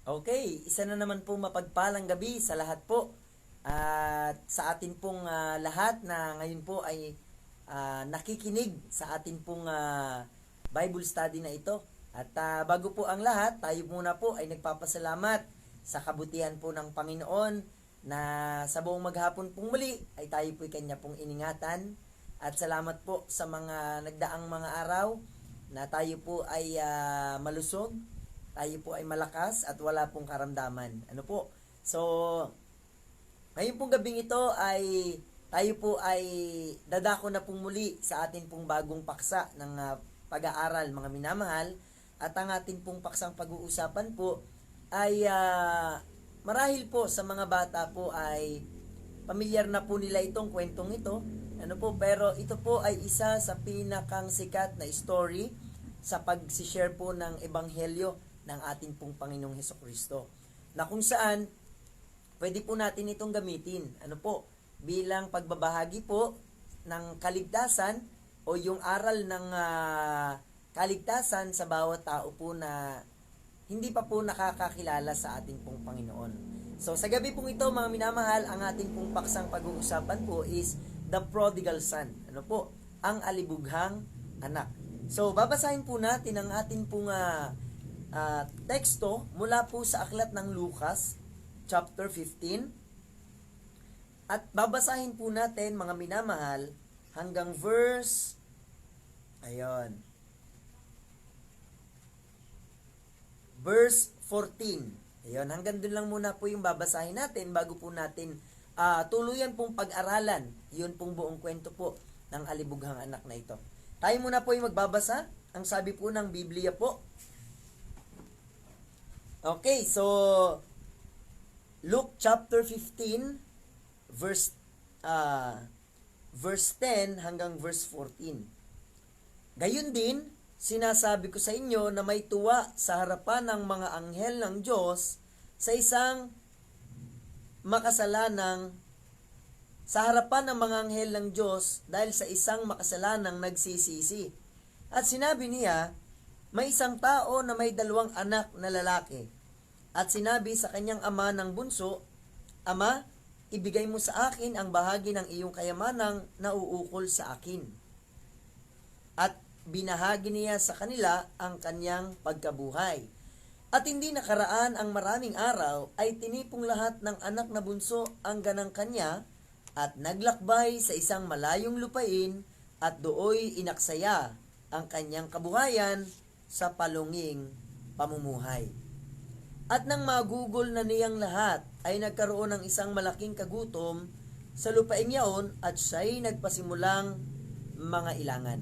Okay, isa na naman po mapagpalang gabi sa lahat po. At sa atin pong lahat na ngayon po ay nakikinig sa atin pong Bible study na ito. At bago po ang lahat, tayo muna po ay nagpapasalamat sa kabutihan po ng Panginoon na sa buong maghapon pong muli ay tayo po'y kanya pong iningatan. At salamat po sa mga nagdaang mga araw na tayo po ay malusog, tayo po ay malakas at wala pong karamdaman. Ano po? So, ngayon pong gabing ito ay tayo po ay dadako na pong muli sa atin pong bagong paksa ng pag-aaral, mga minamahal. At ang atin pong paksang pag-uusapan po ay marahil po sa mga bata po ay pamilyar na po nila itong kwentong ito. Ano po, pero ito po ay isa sa pinakang sikat na story sa pag-share po ng ebanghelyo ng ating pong Panginoong Hesukristo. Na kung saan, pwede po natin itong gamitin. Ano po? Bilang pagbabahagi po ng kaligtasan o yung aral ng kaligtasan sa bawat tao po na hindi pa po nakakakilala sa ating pong Panginoon. So sa gabi pong ito mga minamahal, ang ating pong paksang pag-uusapan po is The Prodigal Son. Ano po? Ang alibughang anak. So babasahin po natin ang ating pong teksto mula po sa aklat ng Lucas chapter 15 at babasahin po natin mga minamahal hanggang verse 14. Hanggang dun lang muna po yung babasahin natin bago po natin tuluyan pong pag-aralan yun pong buong kwento po ng alibughang anak na ito. Tayo muna po yung magbabasa. Ang sabi po ng Biblia po. Okay, so Luke chapter 15 verse 10 hanggang verse 14. Gayun din, sinasabi ko sa inyo na may tuwa sa harapan ng mga anghel ng Diyos sa isang makasalanang sa harapan ng mga anghel ng Diyos dahil sa isang makasalanang nagsisisi. At sinabi niya, may isang tao na may 2 anak na lalaki. At sinabi sa kanyang ama ng bunso, Ama, ibigay mo sa akin ang bahagi ng iyong kayamanang nauukol sa akin. At binahagi niya sa kanila ang kanyang pagkabuhay. At hindi nakaraan ang maraming araw, ay tinipong lahat ng anak na bunso ang ganang kanya, at naglakbay sa isang malayong lupain, at dooy inaksaya ang kanyang kabuhayan sa palunging pamumuhay. At nang magugol na niyang lahat, ay nagkaroon ng isang malaking kagutom sa lupaing yaon, at siya'y nagpasimulang mga ilangan.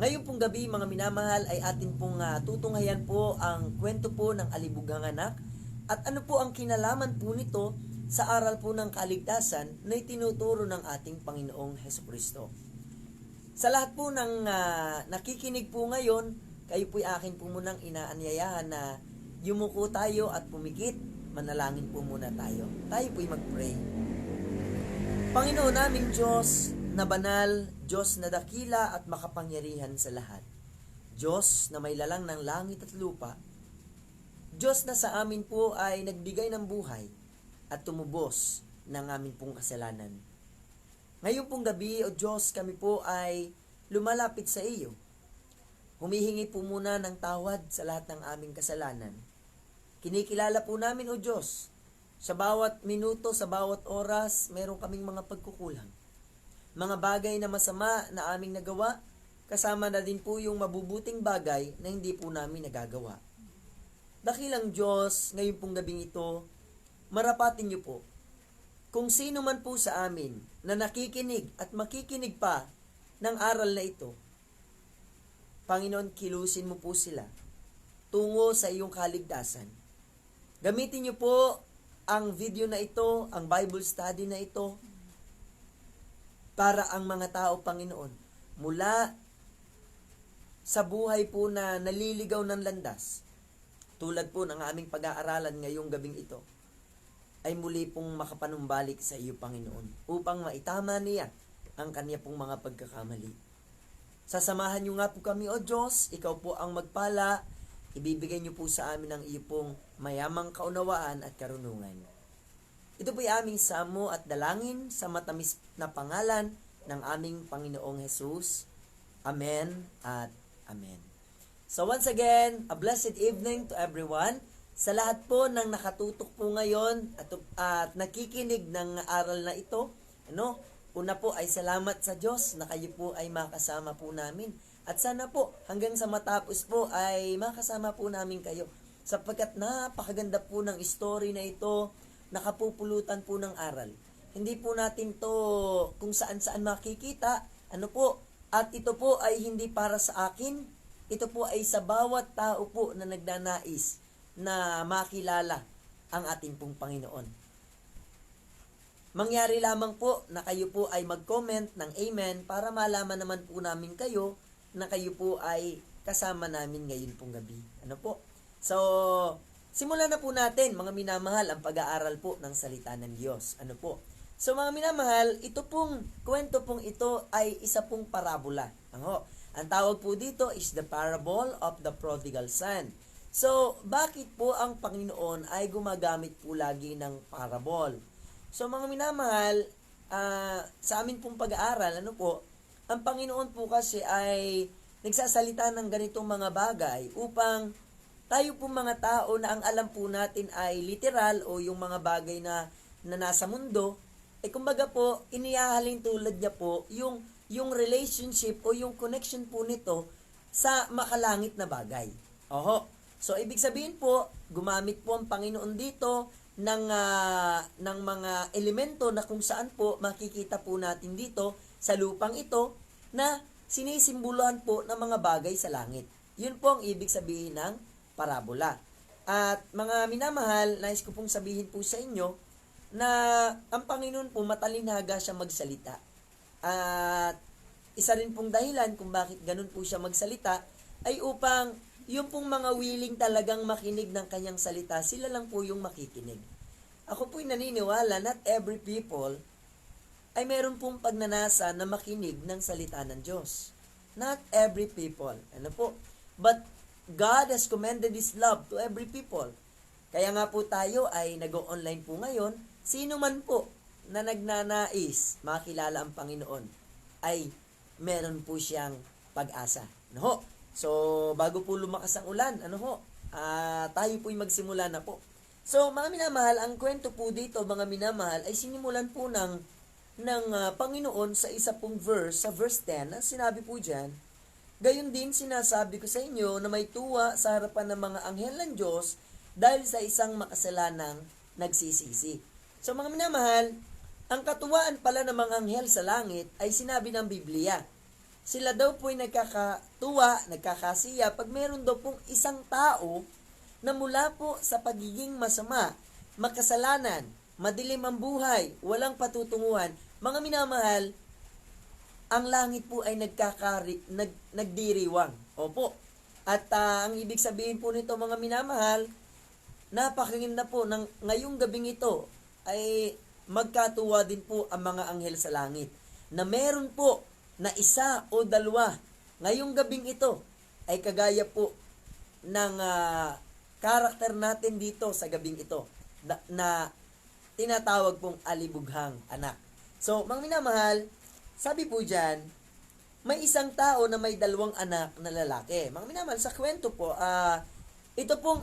Ngayon pong gabi mga minamahal ay atin pong tutunghayan po ang kwento po ng alibughang anak, at ano po ang kinalaman po nito sa aral po ng kaligtasan na itinuturo ng ating Panginoong Hesukristo. Sa lahat po ng nakikinig po ngayon, kayo po'y akin po munang inaanyayahan na yumuko tayo at pumikit. Manalangin po muna tayo. Tayo po'y mag-pray. Panginoon naming Diyos na banal, Diyos na dakila at makapangyarihan sa lahat. Diyos na may lalang ng langit at lupa. Diyos na sa amin po ay nagbigay ng buhay at tumubos ng amin pong kasalanan. Ngayon pong gabi, O Diyos, kami po ay lumalapit sa iyo. Humihingi po muna ng tawad sa lahat ng aming kasalanan. Kinikilala po namin, O Diyos, sa bawat minuto, sa bawat oras, meron kaming mga pagkukulang. Mga bagay na masama na aming nagawa, kasama na din po yung mabubuting bagay na hindi po namin nagagawa. Dakilang Diyos, ngayon pong gabing ito, marapatin niyo po kung sino man po sa amin na nakikinig at makikinig pa ng aral na ito. Panginoon, kilusin mo po sila tungo sa iyong kaligtasan. Gamitin niyo po ang video na ito, ang Bible study na ito, para ang mga tao, Panginoon, mula sa buhay po na naliligaw ng landas, tulad po ng aming pag-aaralan ngayong gabing ito, ay muli pong makapanumbalik sa iyo, Panginoon, upang maitama niya ang kanya pong mga pagkakamali. Sasamahan niyo nga po kami, O Diyos, ikaw po ang magpala, ibibigay niyo po sa amin ang iyo pong mayamang kaunawaan at karunungan. Ito po ay aming samo at dalangin sa matamis na pangalan ng aming Panginoong Jesus. Amen at Amen. So once again, a blessed evening to everyone. Sa lahat po ng nakatutok po ngayon at nakikinig ng aral na ito, una po ay salamat sa Diyos na kayo po ay makasama po namin. At sana po hanggang sa matapos po ay makasama po namin kayo. Sapagkat napakaganda po ng story na ito, nakapupulutan po ng aral. Hindi po natin to kung saan-saan makikita, at ito po ay hindi para sa akin, ito po ay sa bawat tao po na nagnanais na makilala ang ating pong Panginoon. Mangyari lamang po na kayo po ay mag-comment ng Amen para malaman naman po namin kayo na kayo po ay kasama namin ngayon pong gabi. So, simulan na po natin mga minamahal ang pag-aaral po ng salita ng Diyos. So mga minamahal, ito pong kwento pong ito ay isa pong parabola. Ang tawag po dito is the parable of the prodigal son. So, bakit po ang Panginoon ay gumagamit po lagi ng parable? So, mga minamahal, sa amin pong pag-aaral, ang Panginoon po kasi ay nagsasalita ng ganitong mga bagay upang tayo po mga tao na ang alam po natin ay literal o yung mga bagay na nasa mundo, kumbaga po, inihahalin tulad niya po yung relationship o yung connection po nito sa makalangit na bagay. So, ibig sabihin po, gumamit po ang Panginoon dito ng mga elemento na kung saan po makikita po natin dito sa lupang ito na sinisimboluhan po ng mga bagay sa langit. Yun po ang ibig sabihin ng parabola. At mga minamahal, nais ko pong sabihin po sa inyo na ang Panginoon po matalinhaga siya magsalita. At isa rin pong dahilan kung bakit ganun po siya magsalita ay upang yung pong mga willing talagang makinig ng kanyang salita, sila lang po yung makikinig. Ako po'y naniniwala not every people ay meron pong pagnanasa na makinig ng salita ng Diyos. Not every people. But God has commended His love to every people. Kaya nga po tayo ay nag-online po ngayon. Sino man po na nagnanais makilala ang Panginoon ay meron po siyang pag-asa. So, bago po lumakas ang ulan, tayo po'y magsimula na po. So, mga minamahal, ang kwento po dito, mga minamahal, ay sinimulan po ng Panginoon sa isa pong verse, sa verse 10, ang sinabi po dyan, gayon din sinasabi ko sa inyo na may tuwa sa harapan ng mga anghel ng Diyos dahil sa isang makasalanang nagsisisi. So mga minamahal, ang katuwaan pala ng mga anghel sa langit ay sinabi ng Biblia. Sila daw po'y nagkakatuwa, nagkakasiya pag meron daw pong isang tao na mula po sa pagiging masama, makasalanan, madilim ang buhay, walang patutunguhan. Mga minamahal, ang langit po ay nagdiriwang. At ang ibig sabihin po nito mga minamahal, napakaganda po ng ngayong gabing ito ay magkatuwa din po ang mga anghel sa langit na meron po na isa o dalawa ngayong gabing ito ay kagaya po ng karakter natin dito sa gabing ito na tinatawag pong alibughang anak. So, mga minamahal, sabi po dyan, may isang tao na may dalawang anak na lalaki. Mga minamahal, sa kwento po, ito pong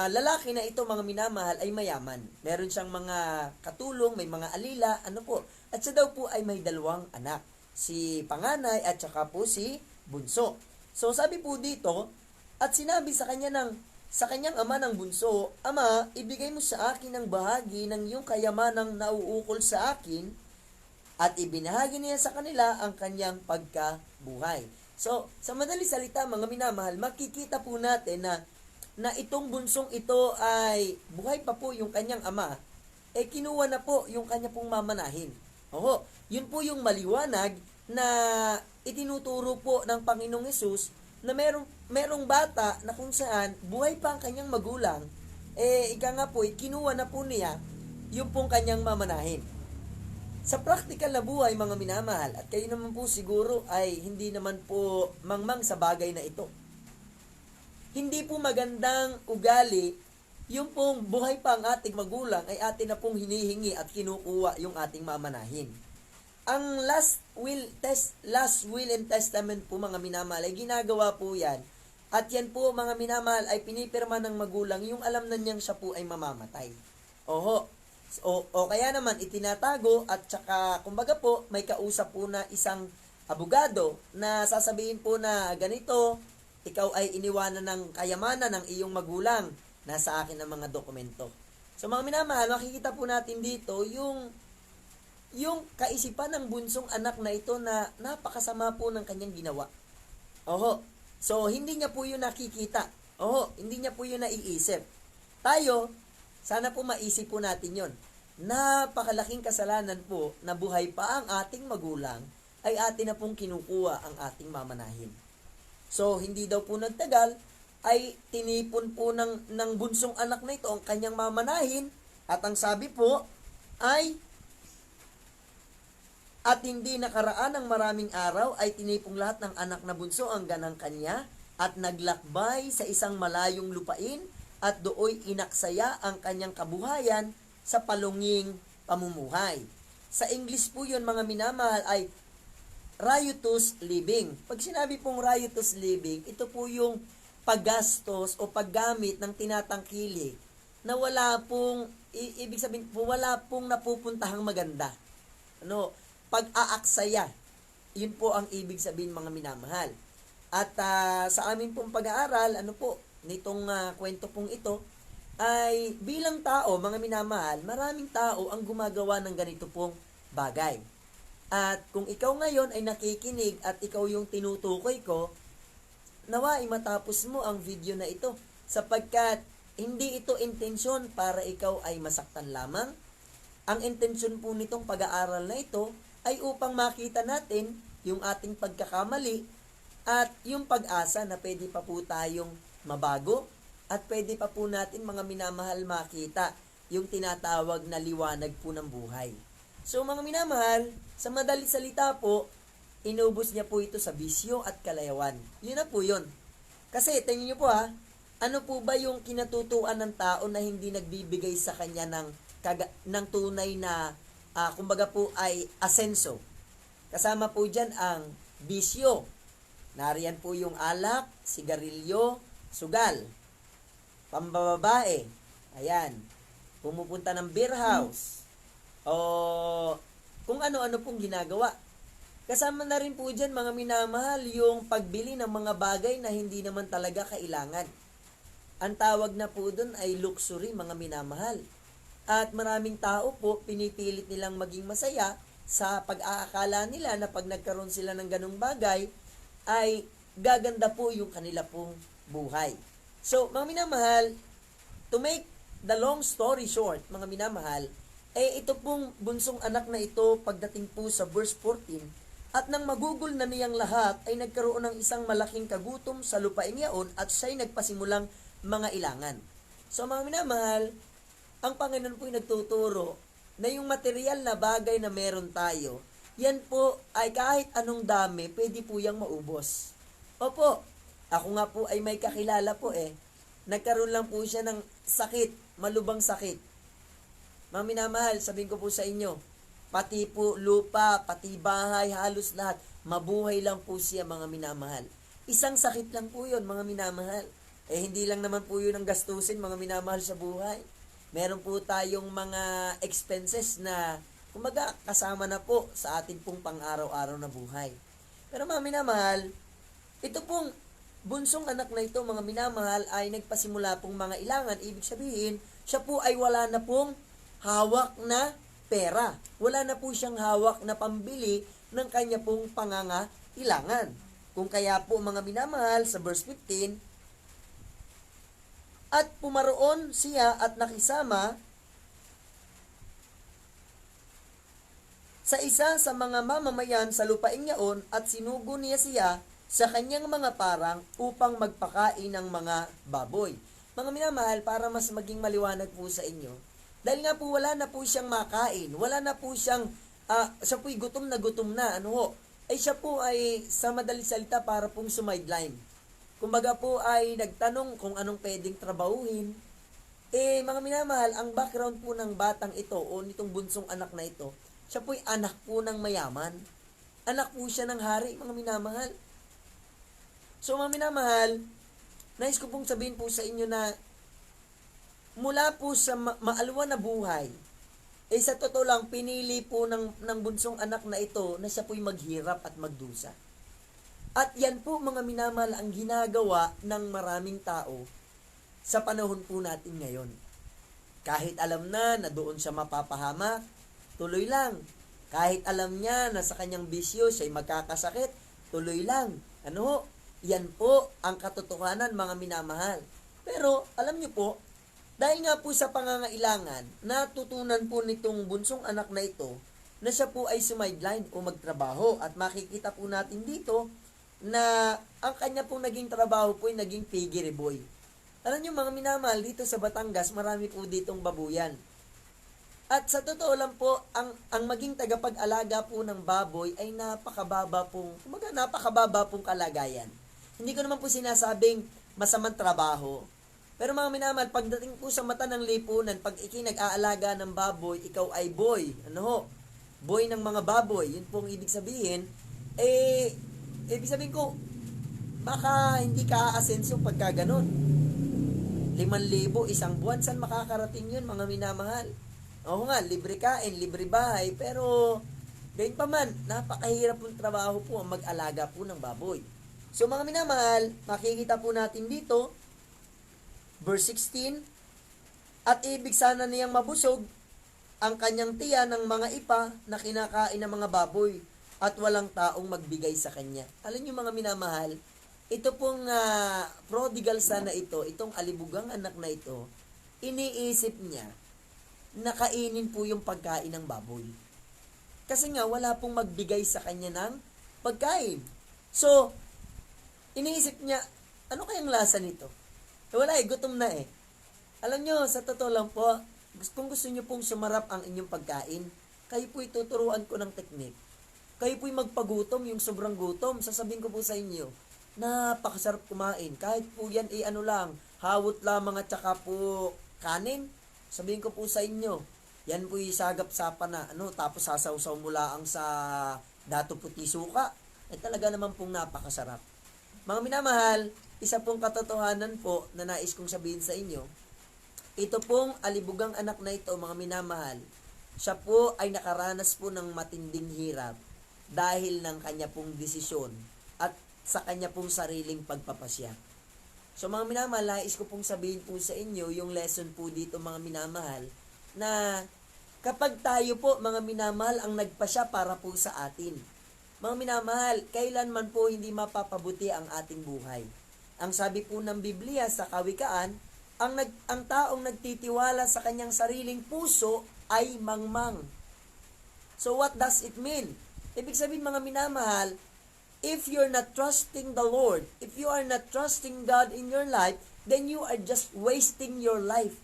lalaki na ito, mga minamahal, ay mayaman. Meron siyang mga katulong, may mga alila, at siya daw po ay may dalawang anak. Si panganay at saka po si bunso. So sabi po dito, at sinabi sa kanyang ama ng bunso, Ama, ibigay mo sa akin ang bahagi ng iyong kayamanang nauukol sa akin, at ibinahagi niya sa kanila ang kanyang pagkabuhay. So, sa madali salita, mga minamahal, makikita po natin na itong bunsong ito ay buhay pa po yung kanyang ama, kinuha na po yung kanya pong mamanahin. Yun po yung maliwanag na itinuturo po ng Panginoong Hesus na merong bata na kung saan buhay pa ang kanyang magulang, ika nga po, kinuha na po niya yung pong kanyang mamanahin. Sa practical na buhay, mga minamahal, at kayo naman po siguro ay hindi naman po mangmang sa bagay na ito. hindi po magandang ugali yung pong buhay pa ang ating magulang ay atin na pong hinihingi at kinukuha yung ating mamanahin. Ang last will and testament po mga minamahal ay ginagawa po yan. At yan po mga minamahal ay pinipirma ng magulang yung alam na niyang siya po ay mamamatay. O kaya naman itinatago at saka kumbaga po may kausap po na isang abogado na sasabihin po na ganito, ikaw ay iniwanan ng kayamanan ng iyong magulang, nasa akin ang mga dokumento. So mga minamahal, makikita po natin dito yung kaisipan ng bunsong anak na ito na napakasama po ng kanyang ginawa. So hindi niya po yun nakikita. Hindi niya po yun naiisip. Tayo, sana po maisip po natin yon. Napakalaking kasalanan po na buhay pa ang ating magulang ay atin na pong kinukuha ang ating mamanahin. So, hindi daw po nagtagal, ay tinipon po ng bunsong anak na ito ang kanyang mamanahin at ang sabi po ay at hindi nakaraan ng maraming araw ay tinipong lahat ng anak na bunso ang ganang kanya at naglakbay sa isang malayong lupain at dooy inaksaya ang kanyang kabuhayan sa palunging pamumuhay. Sa English po yun mga minamahal ay riotous living. Pag sinabi pong riotous living, ito po yung paggastos o paggamit ng tinatangkilik na wala pong, ibig sabihin po, wala pong napupuntahang maganda. Pag-aaksaya. Yun po ang ibig sabihin mga minamahal. At sa amin pong pag-aaral, nitong kwento pong ito, ay bilang tao, mga minamahal, maraming tao ang gumagawa ng ganito pong bagay. At kung ikaw ngayon ay nakikinig at ikaw yung tinutukoy ko, nawa ay matapos mo ang video na ito sapagkat hindi ito intensyon para ikaw ay masaktan lamang. Ang intensyon po nitong pag-aaral na ito ay upang makita natin yung ating pagkakamali at yung pag-asa na pwede pa po tayong mabago at pwede pa po natin mga minamahal makita yung tinatawag na liwanag po ng buhay. So mga minamahal, sa madali salita po, inubos niya po ito sa bisyo at kalayawan. Yun na po yun. Kasi tingnan niyo po ano po ba yung kinatutuan ng tao na hindi nagbibigay sa kanya ng tunay na kumbaga po ay asenso. Kasama po dyan ang bisyo. Nariyan po yung alak, sigarilyo, sugal, pambababae, ayan, pumupunta ng beer house, o kung ano-ano pong ginagawa. Kasama na rin po dyan mga minamahal yung pagbili ng mga bagay na hindi naman talaga kailangan. Ang tawag na po dun ay luxury mga minamahal. At maraming tao po pinipilit nilang maging masaya sa pag-aakala nila na pag nagkaroon sila ng ganung bagay ay gaganda po yung kanila pong buhay. So, mga minamahal, to make the long story short, mga minamahal, ito pong bunsong anak na ito pagdating po sa verse 14, at nang magugol na niyang lahat ay nagkaroon ng isang malaking kagutom sa lupaing yaon at siya'y nagpasimulang mga ilangan. So, mga minamahal, ang Panginoon po'y nagtuturo na yung material na bagay na meron tayo, yan po ay kahit anong dami, pwede po yang maubos. Opo, ako nga po ay may kakilala po Nagkaroon lang po siya ng sakit, malubang sakit. Mga minamahal, sabihin ko po sa inyo, pati po lupa, pati bahay, halos lahat, mabuhay lang po siya mga minamahal. Isang sakit lang po yun mga minamahal. Hindi lang naman po yun ang gastusin mga minamahal sa buhay. Meron po tayong mga expenses na kumaga kasama na po sa ating pong pang-araw-araw na buhay. Pero mga minamahal, ito pong bunsong anak na ito, mga minamahal, ay nagpasimula pong mga ilangan. Ibig sabihin, siya po ay wala na pong hawak na pera. Wala na po siyang hawak na pambili ng kanya pong pangangailangan. Kung kaya po mga minamahal, sa verse 15, at pumaroon siya at nakisama sa isa sa mga mamamayan sa lupaing yaon at sinugo niya siya sa kanyang mga parang upang magpakain ng mga baboy. Mga minamahal, para mas maging maliwanag po sa inyo, dahil nga po wala na po siyang makain, wala na po siyang, siya po'y gutom na, siya po ay sa madaling salita para pong sumideline. kumbaga po ay nagtanong kung anong pwedeng trabahuhin. Mga minamahal, ang background po ng batang ito o nitong bunsong anak na ito, siya po'y anak po ng mayaman. Anak po siya ng hari, mga minamahal. So mga minamahal, nais ko pong sabihin po sa inyo na mula po sa maalwa na buhay, sa totoo lang, pinili po ng bunsong anak na ito na siya po'y maghirap at magdusa. At yan po mga minamahal ang ginagawa ng maraming tao sa panahon po natin ngayon. Kahit alam na doon siya mapapahamak, tuloy lang. Kahit alam niya na sa kanyang bisyo siya'y magkakasakit, tuloy lang. Yan po ang katotohanan mga minamahal. Pero alam niyo po, dahil nga po sa pangangailangan, natutunan po nitong bunsong anak na ito na siya po ay sumideline o magtrabaho. At makikita po natin dito na ang kanya pong naging trabaho po ay naging piggery boy. Alam niyo mga minamahal, dito sa Batangas, marami po ditong babuyan. At sa totoo lang po, ang maging tagapag-alaga po ng baboy ay napakababa pong kalagayan. Hindi ko naman po sinasabing masamang trabaho. Pero mga minamahal, pagdating po sa mata ng lipunan, pag nag-aalaga ng baboy, ikaw ay boy. Boy ng mga baboy. Yun pong ibig sabihin. Ibig sabihin ko, baka hindi ka aasenso pagka ganun. 5,000 isang buwan, saan makakarating yun mga minamahal? Oo nga, libre kain, libre bahay, pero gayon pa man, napakahirap ng trabaho po ang mag-alaga po ng baboy. So mga minamahal, makikita po natin dito, verse 16, at ibig sana niyang mabusog ang kanyang tiya ng mga ipa na kinakain ng mga baboy at walang taong magbigay sa kanya. Alam niyo mga minamahal, ito pong prodigal son na ito, itong alibugang anak na ito, iniisip niya na kainin po yung pagkain ng baboy. Kasi nga, wala pong magbigay sa kanya ng pagkain. So, iniisip niya, ano kayang lasa nito? Wala gutom na Alam nyo, sa totoo lang po, kung gusto nyo pong sumarap ang inyong pagkain, kayo po'y tuturuan ko ng teknik. Kayo po'y magpagutom, yung sobrang gutom, sasabihin ko po sa inyo, napakasarap kumain. Kahit po yan hawot lamang at saka po kanin. Sabihin ko po sa inyo, yan po isagap-sapa na, tapos sasawsaw mo lang sa dato puti suka. Talaga naman pong napakasarap. Mga minamahal, isa pong katotohanan po na nais kong sabihin sa inyo, ito pong alibugang anak na ito, mga minamahal, siya po ay nakaranas po ng matinding hirap dahil ng kanya pong desisyon at sa kanya pong sariling pagpapasya. So mga minamahal, nais ko pong sabihin po sa inyo yung lesson po dito mga minamahal na kapag tayo po mga minamahal ang nagpasya para po sa atin. Mga minamahal, kailanman po hindi mapapabuti ang ating buhay. Ang sabi po ng Biblia sa Kawikaan, ang taong nagtitiwala sa kanyang sariling puso ay mangmang. So what does it mean? Ibig sabihin mga minamahal, if you're not trusting the Lord, if you are not trusting God in your life, then you are just wasting your life.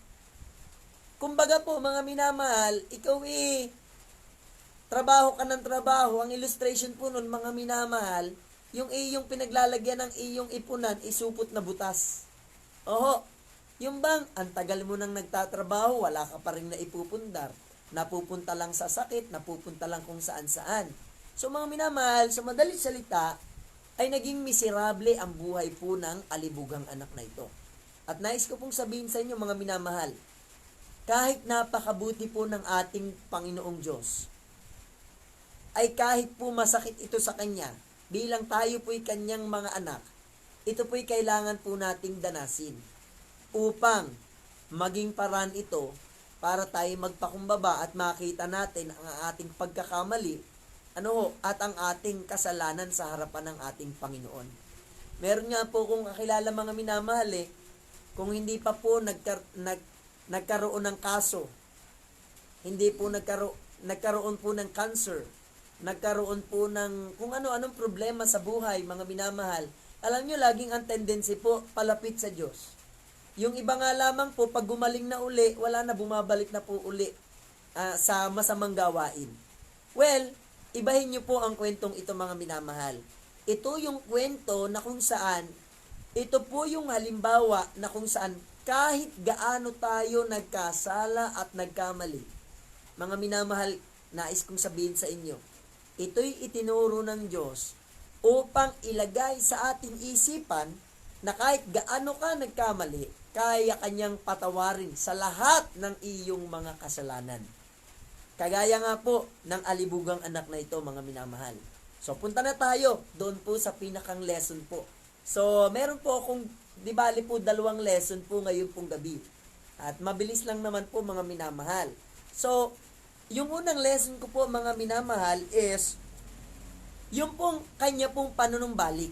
Kumbaga po mga minamahal, ikaw trabaho ka ng trabaho, ang illustration po nun mga minamahal, yung iyong pinaglalagyan ng iyong ipunan, isupot na butas. Yung bang, ang tagal mo nang nagtatrabaho, wala ka pa rin na ipupundar. Napupunta lang sa sakit, napupunta lang kung saan-saan. So mga minamahal, sa madaling salita, ay naging miserable ang buhay po ng alibugang anak na ito. At nais ko pong sabihin sa inyo mga minamahal, kahit napakabuti po ng ating Panginoong Diyos, ay kahit po masakit ito sa Kanya, bilang tayo po'y Kanyang mga anak, ito po'y kailangan po nating danasin upang maging paraan ito para tayo magpakumbaba at makita natin ang ating pagkakamali at ang ating kasalanan sa harapan ng ating Panginoon. Meron nga po kung kakilala mga minamahal kung hindi pa po nagkaroon ng kaso, hindi po nagkaroon po ng cancer, nagkaroon po ng kung ano-anong problema sa buhay, mga minamahal, alam nyo, laging ang tendency po, palapit sa Diyos. Yung iba nga lamang po, pag gumaling na uli, wala na, bumabalik na po uli sa masamang gawain. Well, ibahin nyo po ang kwentong ito mga minamahal. Ito yung kwento na kung saan Ito po yung halimbawa na kung saan kahit gaano tayo nagkasala at nagkamali, mga minamahal, nais kong sabihin sa inyo, ito'y itinuro ng Diyos upang ilagay sa ating isipan na kahit gaano ka nagkamali, kaya kanyang patawarin sa lahat ng iyong mga kasalanan. Kagaya nga po ng alibugang anak na ito, mga minamahal. So, punta na tayo doon po sa pinakang lesson po. So, meron po akong, di bali po, 2 lesson po ngayon pong gabi. At mabilis lang naman po, mga minamahal. So, yung unang lesson ko po, mga minamahal, is yung pong kanya pong panunumbalik.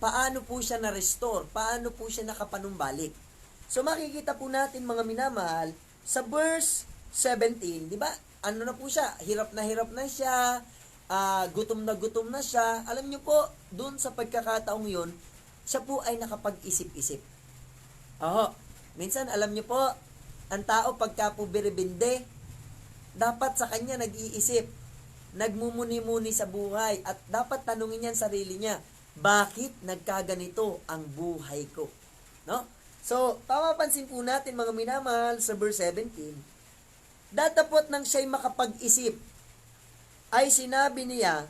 Paano po siya na-restore? Paano po siya nakapanumbalik? So, makikita po natin, mga minamahal, sa verse 17, di ba? Ano na po siya? Hirap na siya. Gutom na siya. Alam niyo po, doon sa pagkakataong yun, siya po ay nakapag-isip-isip. Minsan, alam niyo po, ang tao pagka po biribinde, dapat sa kanya nag-iisip, nagmumuni-muni sa buhay, at dapat tanungin niya sarili niya, bakit nagkaganito ang buhay ko? No? So, papapansin po natin, mga minamahal, sa verse 17, datapot nang siya'y makapag-isip, ay sinabi niya,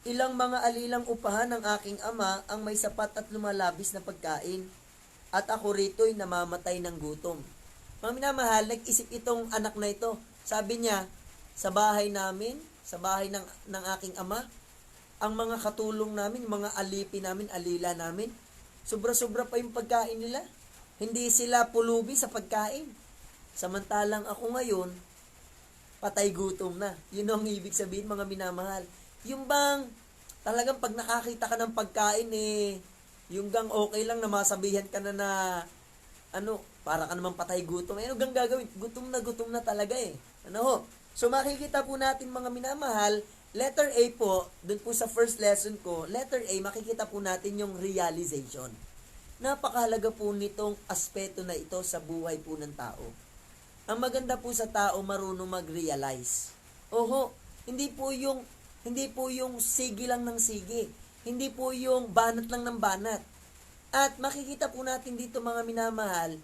ilang mga alilang upahan ng aking ama ang may sapat at lumalabis na pagkain, at ako rito'y namamatay ng gutom. Mga minamahal, nag-isip itong anak na ito. Sabi niya, sa bahay namin, sa bahay ng aking ama, ang mga katulong namin, mga alipi namin, alila namin, sobra-sobra pa yung pagkain nila. Hindi sila pulubi sa pagkain. Samantalang ako ngayon, patay gutom na. Yun ang ibig sabihin, mga minamahal. Yung bang, talagang pag nakakita ka ng pagkain, yung gang okay lang na masabihan ka na para ka naman patay gutom. Ano gang gagawin? Gutom na talaga . So makikita po natin, mga minamahal, letter A po, dun po sa first lesson ko, letter A, makikita po natin yung realization. Napakahalaga po nitong aspeto na ito sa buhay po ng tao. Ang maganda po sa tao, marunong mag-realize. Hindi po yung sige lang ng sige. Hindi po yung banat lang ng banat. At makikita po natin dito, mga minamahal,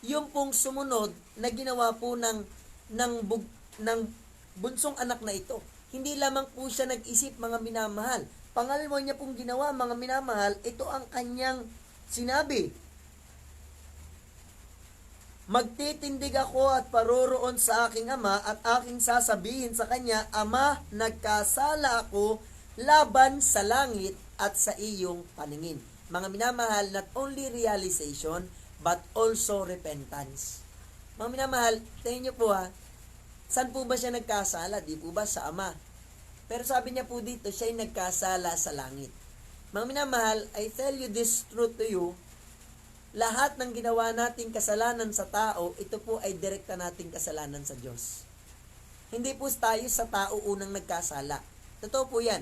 yung pong sumunod na ginawa po ng bunsong anak na ito. Hindi lamang po siya nag-isip, mga minamahal. Pangalawa niya pong ginawa, mga minamahal, ito ang kanyang sinabi. Magtitindig ako at paroroon sa aking ama at aking sasabihin sa kanya, Ama, nagkasala ako laban sa langit at sa iyong paningin. Mga minamahal, not only realization, but also repentance. Mga minamahal, tingnan niyo po saan po ba siya nagkasala? Di po ba sa ama? Pero sabi niya po dito, siya'y nagkasala sa langit. Mga minamahal, I tell you this truth to you, lahat ng ginawa nating kasalanan sa tao, ito po ay direkta nating kasalanan sa Diyos. Hindi po tayo sa tao unang nagkasala. Totoo po yan.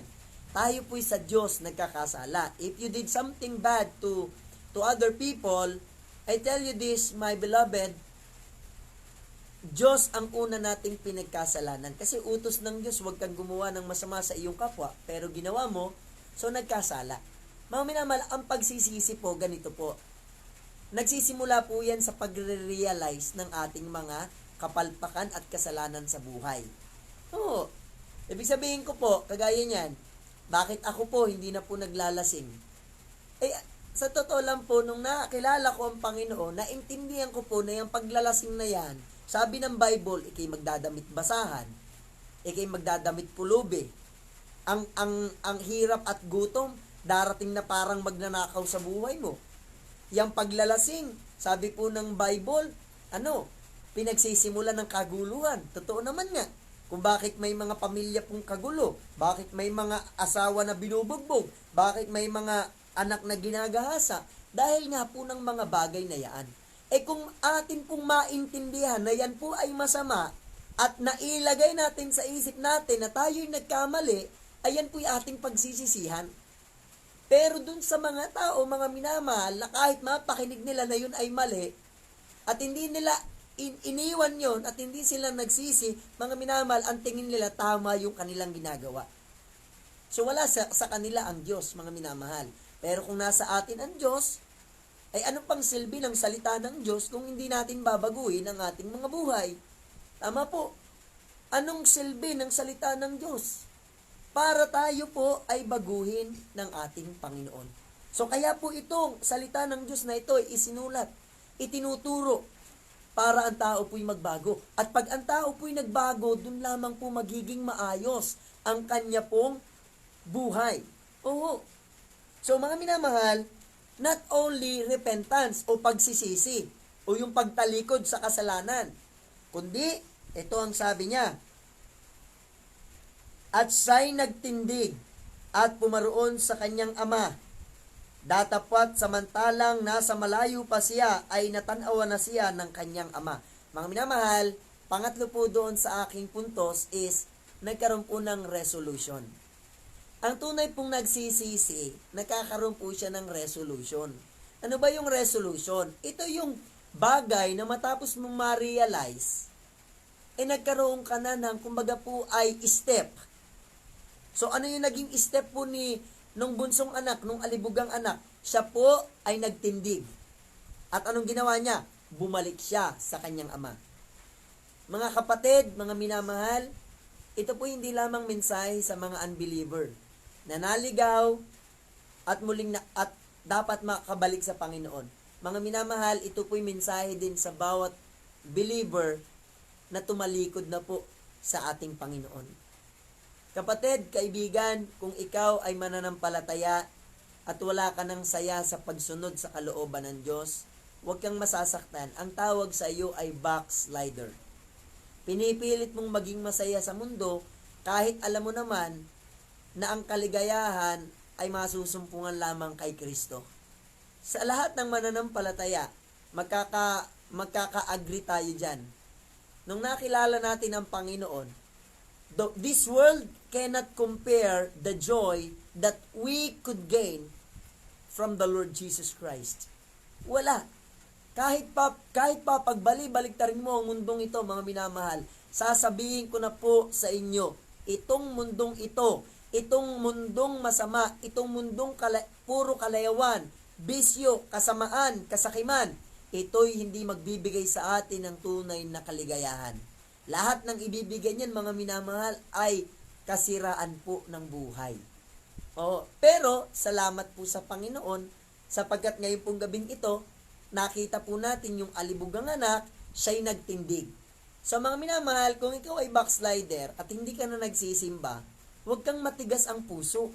Tayo po sa Diyos nagkakasala. If you did something bad to other people, I tell you this, my beloved, Diyos ang una nating pinagkasalanan. Kasi utos ng Diyos, huwag kang gumawa ng masama sa iyong kapwa, pero ginawa mo, so nagkasala. Mga minamahal, ang pagsisisi po, ganito po. Nagsisimula po yan sa pagre-realize ng ating mga kapalpakan at kasalanan sa buhay. Ibig sabihin ko po, kagaya niyan, bakit ako po hindi na po naglalasing? Sa totoo lang po, nung nakilala ko ang Panginoon, naintindihan ko po na yung paglalasing na yan, sabi ng Bible, ikay magdadamit basahan, ikay magdadamit pulubi. Ang hirap at gutom, darating na parang magnanakaw sa buhay mo. Yang paglalasing, sabi po ng Bible, pinagsisimula ng kaguluhan. Totoo naman nga. Kung bakit may mga pamilya pong kagulo, bakit may mga asawa na binubugbog, bakit may mga anak na ginagahasa, dahil nga po ng mga bagay na yan. Kung atin pong maintindihan na yan po ay masama, at nailagay natin sa isip natin na tayo'y nagkamali, ayan po'y ating pagsisisihan. Pero dun sa mga tao, mga minamahal, na kahit mapakinig nila na yun ay mali, at hindi nila iniwan yon at hindi sila nagsisi, mga minamahal, ang tingin nila tama yung kanilang ginagawa. So wala sa kanila ang Diyos, mga minamahal. Pero kung nasa atin ang Diyos, ay ano pang silbi ng salita ng Diyos kung hindi natin babaguhin ang ating mga buhay? Tama po. Anong silbi ng salita ng Diyos? Para tayo po ay baguhin ng ating Panginoon. So kaya po itong salita ng Diyos na ito ay isinulat, itinuturo para ang tao po'y magbago. At pag ang tao po'y nagbago, dun lamang po magiging maayos ang kanya pong buhay. Oo. So mga minamahal, not only repentance o pagsisisi o yung pagtalikod sa kasalanan, kundi ito ang sabi niya, at siya'y nagtindig at pumaroon sa kanyang ama. Datapwat samantalang nasa malayo pa siya ay natanawa na siya ng kanyang ama. Mga minamahal, pangatlo po doon sa aking puntos is nagkaroon po ng resolution. Ang tunay pong nagsisisi, nakakaroon po siya ng resolution. Ano ba yung resolution? Ito yung bagay na matapos mong ma-realize, nagkaroon ka na ng, kumbaga po, ay step. So, ano yung naging step po nung bunsong anak, nung alibugang anak? Siya po ay nagtindig. At anong ginawa niya? Bumalik siya sa kanyang ama. Mga kapatid, mga minamahal, ito po hindi lamang mensahe sa mga unbeliever na naligaw at at dapat makabalik sa Panginoon. Mga minamahal, ito po'y mensahe din sa bawat believer na tumalikod na po sa ating Panginoon. Kapatid, kaibigan, kung ikaw ay mananampalataya at wala ka ng saya sa pagsunod sa kalooban ng Diyos, huwag kang masasaktan. Ang tawag sa iyo ay backslider. Pinipilit mong maging masaya sa mundo kahit alam mo naman na ang kaligayahan ay masusumpungan lamang kay Kristo. Sa lahat ng mananampalataya, magkaka-agree tayo dyan. Nung nakilala natin ang Panginoon, this world cannot compare the joy that we could gain from the Lord Jesus Christ. Wala. Kahit pa pagbali-baliktarin mo ang mundong ito, mga minamahal, sasabihin ko na po sa inyo, itong mundong ito, itong mundong masama, itong mundong puro kalayawan, bisyo, kasamaan, kasakiman, ito'y hindi magbibigay sa atin ng tunay na kaligayahan. Lahat ng ibibigay niyan, mga minamahal, ay kasiraan po ng buhay. Pero, salamat po sa Panginoon, sapagkat ngayon pong gabing ito, nakita po natin yung alibugang anak, siya'y nagtindig. So mga minamahal, kung ikaw ay backslider at hindi ka na nagsisimba, huwag kang matigas ang puso.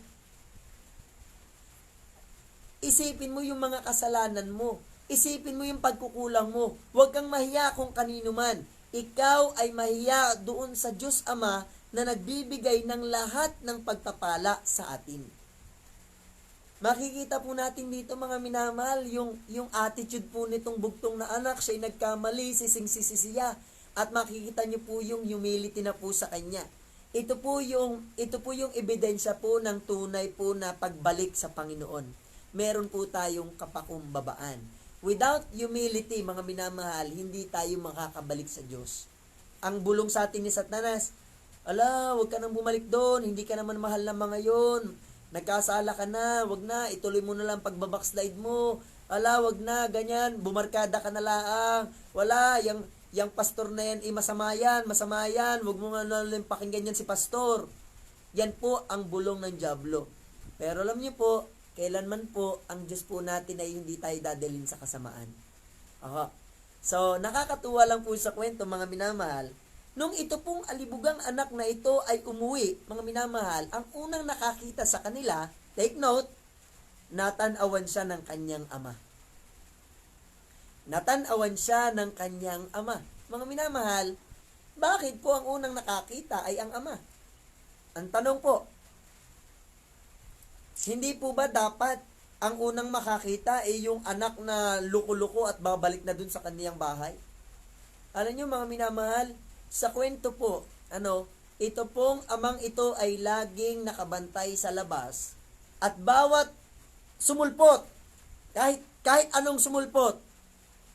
Isipin mo yung mga kasalanan mo. Isipin mo yung pagkukulang mo. Huwag kang mahiya kung kanino man. Ikaw ay mahiya doon sa Diyos Ama na nagbibigay ng lahat ng pagpapala sa atin. Makikita po natin dito, mga minamahal, yung attitude po nitong bugtong na anak, siya'y nagkamali, sising-sisisiya. At makikita niyo po yung humility na po sa kanya. Ito po yung ebidensya po ng tunay po na pagbalik sa Panginoon. Meron po tayong kapakumbabaan. Without humility, mga minamahal, hindi tayo makakabalik sa Diyos. Ang bulong sa atin ni Satanas, huwag ka nang bumalik doon, hindi ka naman mahal na mga yon. Nagkasala ka na, wag na, ituloy mo na lang pagbabackslide mo. Wag na, ganyan, bumarkada ka na lang. Wala, yung pastor na yan, masama yan, wag mo nga nalang pakinggan yan si pastor. Yan po ang bulong ng dyablo. Pero alam niyo po, kailanman po, ang Diyos po natin ay hindi tayo dadalhin sa kasamaan. So, nakakatuwa lang po sa kwento, mga minamahal. Nung ito pong alibugang anak na ito ay umuwi, mga minamahal, ang unang nakakita sa kanila, take note, natanawan siya ng kanyang ama. Natanawan siya ng kanyang ama. Mga minamahal, bakit po ang unang nakakita ay ang ama? Ang tanong po, hindi po ba dapat ang unang makakita ay yung anak na luko-luko at babalik na dun sa kaniyang bahay? Alam niyo, mga minamahal, sa kwento po, ito pong amang ito ay laging nakabantay sa labas at bawat sumulpot, kahit anong sumulpot,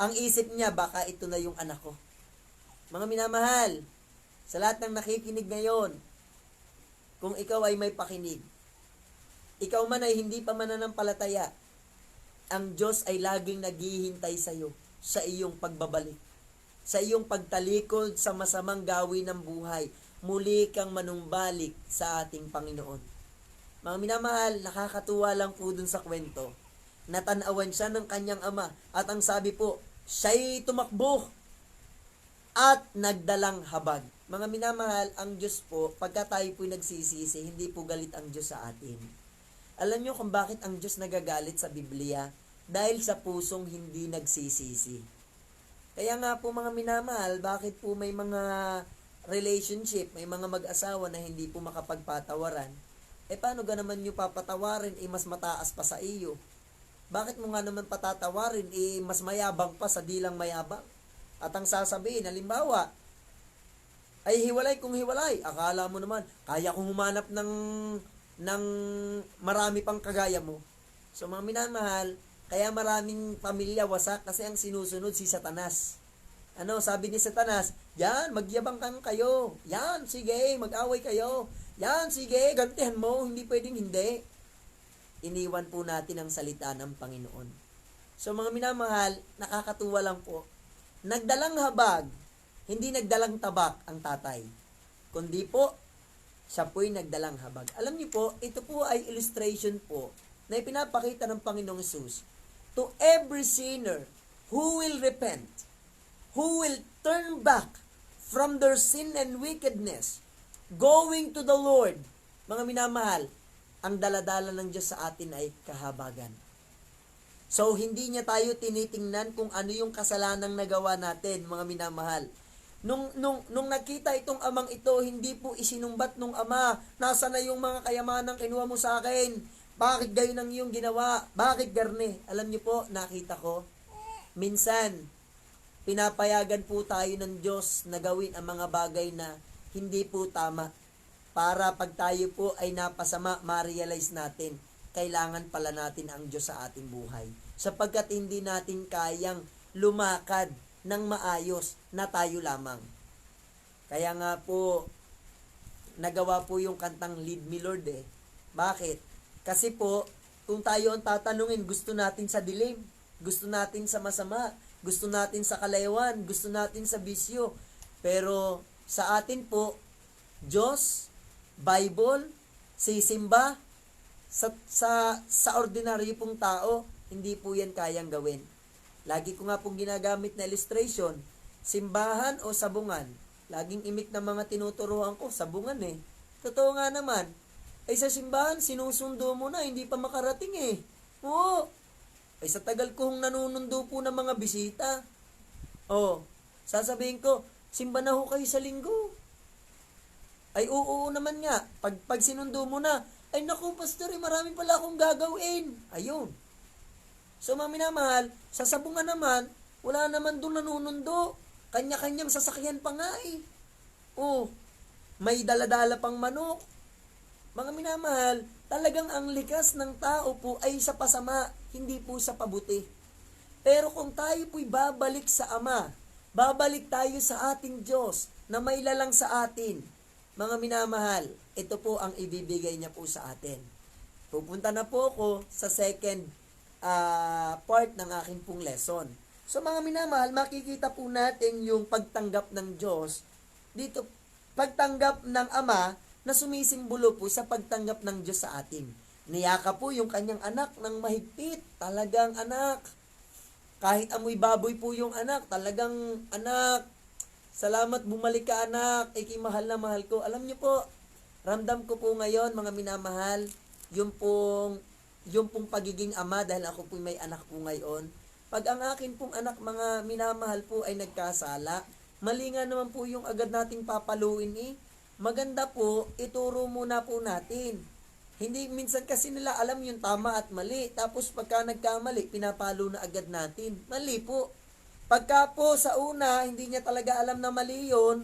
ang isip niya, baka ito na yung anak ko. Mga minamahal, sa lahat ng nakikinig ngayon, kung ikaw ay may pakinig, ikaw man ay hindi pa mananampalataya, ang Diyos ay laging naghihintay sa iyo, sa iyong pagbabalik, sa iyong pagtalikod sa masamang gawin ng buhay. Muli kang manumbalik sa ating Panginoon. Mga minamahal, nakakatuwa lang po dun sa kwento. Natanawan siya ng kanyang ama at ang sabi po, siya'y tumakbo at nagdalang habag. Mga minamahal, ang Diyos po, pagka tayo po'y nagsisisi, hindi po galit ang Diyos sa atin. Alam niyo kung bakit ang Diyos nagagalit sa Biblia? Dahil sa pusong hindi nagsisisi. Kaya nga po mga minamahal, bakit po may mga relationship, may mga mag-asawa na hindi po makapagpatawaran? Paano ga naman nyo papatawarin, mas mataas pa sa iyo? Bakit mo nga naman patatawarin, mas mayabang pa sa dilang mayabang? At ang sasabihin, halimbawa, ay hiwalay kung hiwalay. Akala mo naman, kaya kong humanap ng marami pang kagaya mo. So mga minamahal, kaya maraming pamilya wasak kasi ang sinusunod si Satanas. Ano, sabi ni Satanas, yan, magyabang kang kayo. Yan, sige, mag-away kayo. Yan, sige, gantihan mo. Hindi pwedeng hindi. Iniwan po natin ang salita ng Panginoon. So mga minamahal, nakakatuwa lang po. Nagdalang habag, hindi nagdalang tabak ang tatay. Kundi po, siya po'y nagdalang habag. Alam niyo po, ito po ay illustration po na ipinapakita ng Panginoong Hesus to every sinner who will repent, who will turn back from their sin and wickedness, going to the Lord. Mga minamahal, ang daladala ng Diyos sa atin ay kahabagan. So, hindi niya tayo tinitingnan kung ano yung kasalanang nagawa natin, mga minamahal. Nung nakita itong amang ito, hindi po isinumbat nung ama, nasa na yung mga kayamanang kinuha mo sa akin? Bakit gayon ang iyong ginawa? Bakit garne? Alam niyo po, nakita ko, minsan, pinapayagan po tayo ng Diyos na gawin ang mga bagay na hindi po tama. Para pag tayo po ay napasama, ma-realize natin, kailangan pala natin ang Diyos sa ating buhay. Sapagkat hindi natin kayang lumakad ng maayos na tayo lamang. Kaya nga po, nagawa po yung kantang Lead Me Lord eh. Bakit? Kasi po, kung tayo ang tatanungin, gusto natin sa dilim, gusto natin sa masama, gusto natin sa kalaywan, gusto natin sa bisyo. Pero sa atin po, Diyos, Bible, sisimba, sa ordinaryo pong tao, hindi po yan kayang gawin. Lagi ko nga pong ginagamit na illustration, simbahan o sabungan. Laging imik na mga tinuturuan ko, sabungan eh. Totoo nga naman, ay sa simbahan, sinusundo mo na, hindi pa makarating eh. Oo, ay sa tagal kong nanunundo po ng mga bisita. Sasabihin ko, simba na ho kayo sa linggo. Ay oo naman nga, pag sinundo mo na, ay naku pastor, marami pala akong gagawin. Ayun. So mga minamahal, sa sabungan naman, wala naman doon nanunundo. Kanya-kanyang sasakyan pa nga eh. May daladala pang manok. Mga minamahal, talagang ang likas ng tao po ay sa pasama, hindi po sa pabuti. Pero kung tayo po'y babalik sa Ama, babalik tayo sa ating Diyos na may lalang sa atin, mga minamahal, ito po ang ibibigay niya po sa atin. Pupunta na po ako sa second part ng aking pong lesson. So mga minamahal, makikita po natin yung pagtanggap ng Diyos. Dito, pagtanggap ng Ama na sumisimbolo po sa pagtanggap ng Diyos sa atin. Niyaka po yung kanyang anak ng mahigpit. Talagang anak. Kahit amoy baboy po yung anak, talagang anak. Salamat, bumalik ka anak, mahal na mahal ko. Alam niyo po, ramdam ko po ngayon, mga minamahal, yung pong pagiging ama, dahil ako po may anak po ngayon. Pag ang akin pong anak, mga minamahal po, ay nagkasala, mali nga naman po yung agad nating papaluin eh. Maganda po, ituro muna po natin. Hindi, minsan kasi nila alam yung tama at mali. Tapos pagka nagkamali, pinapalo na agad natin. Mali po. Pagka po sa una, hindi niya talaga alam na mali yun,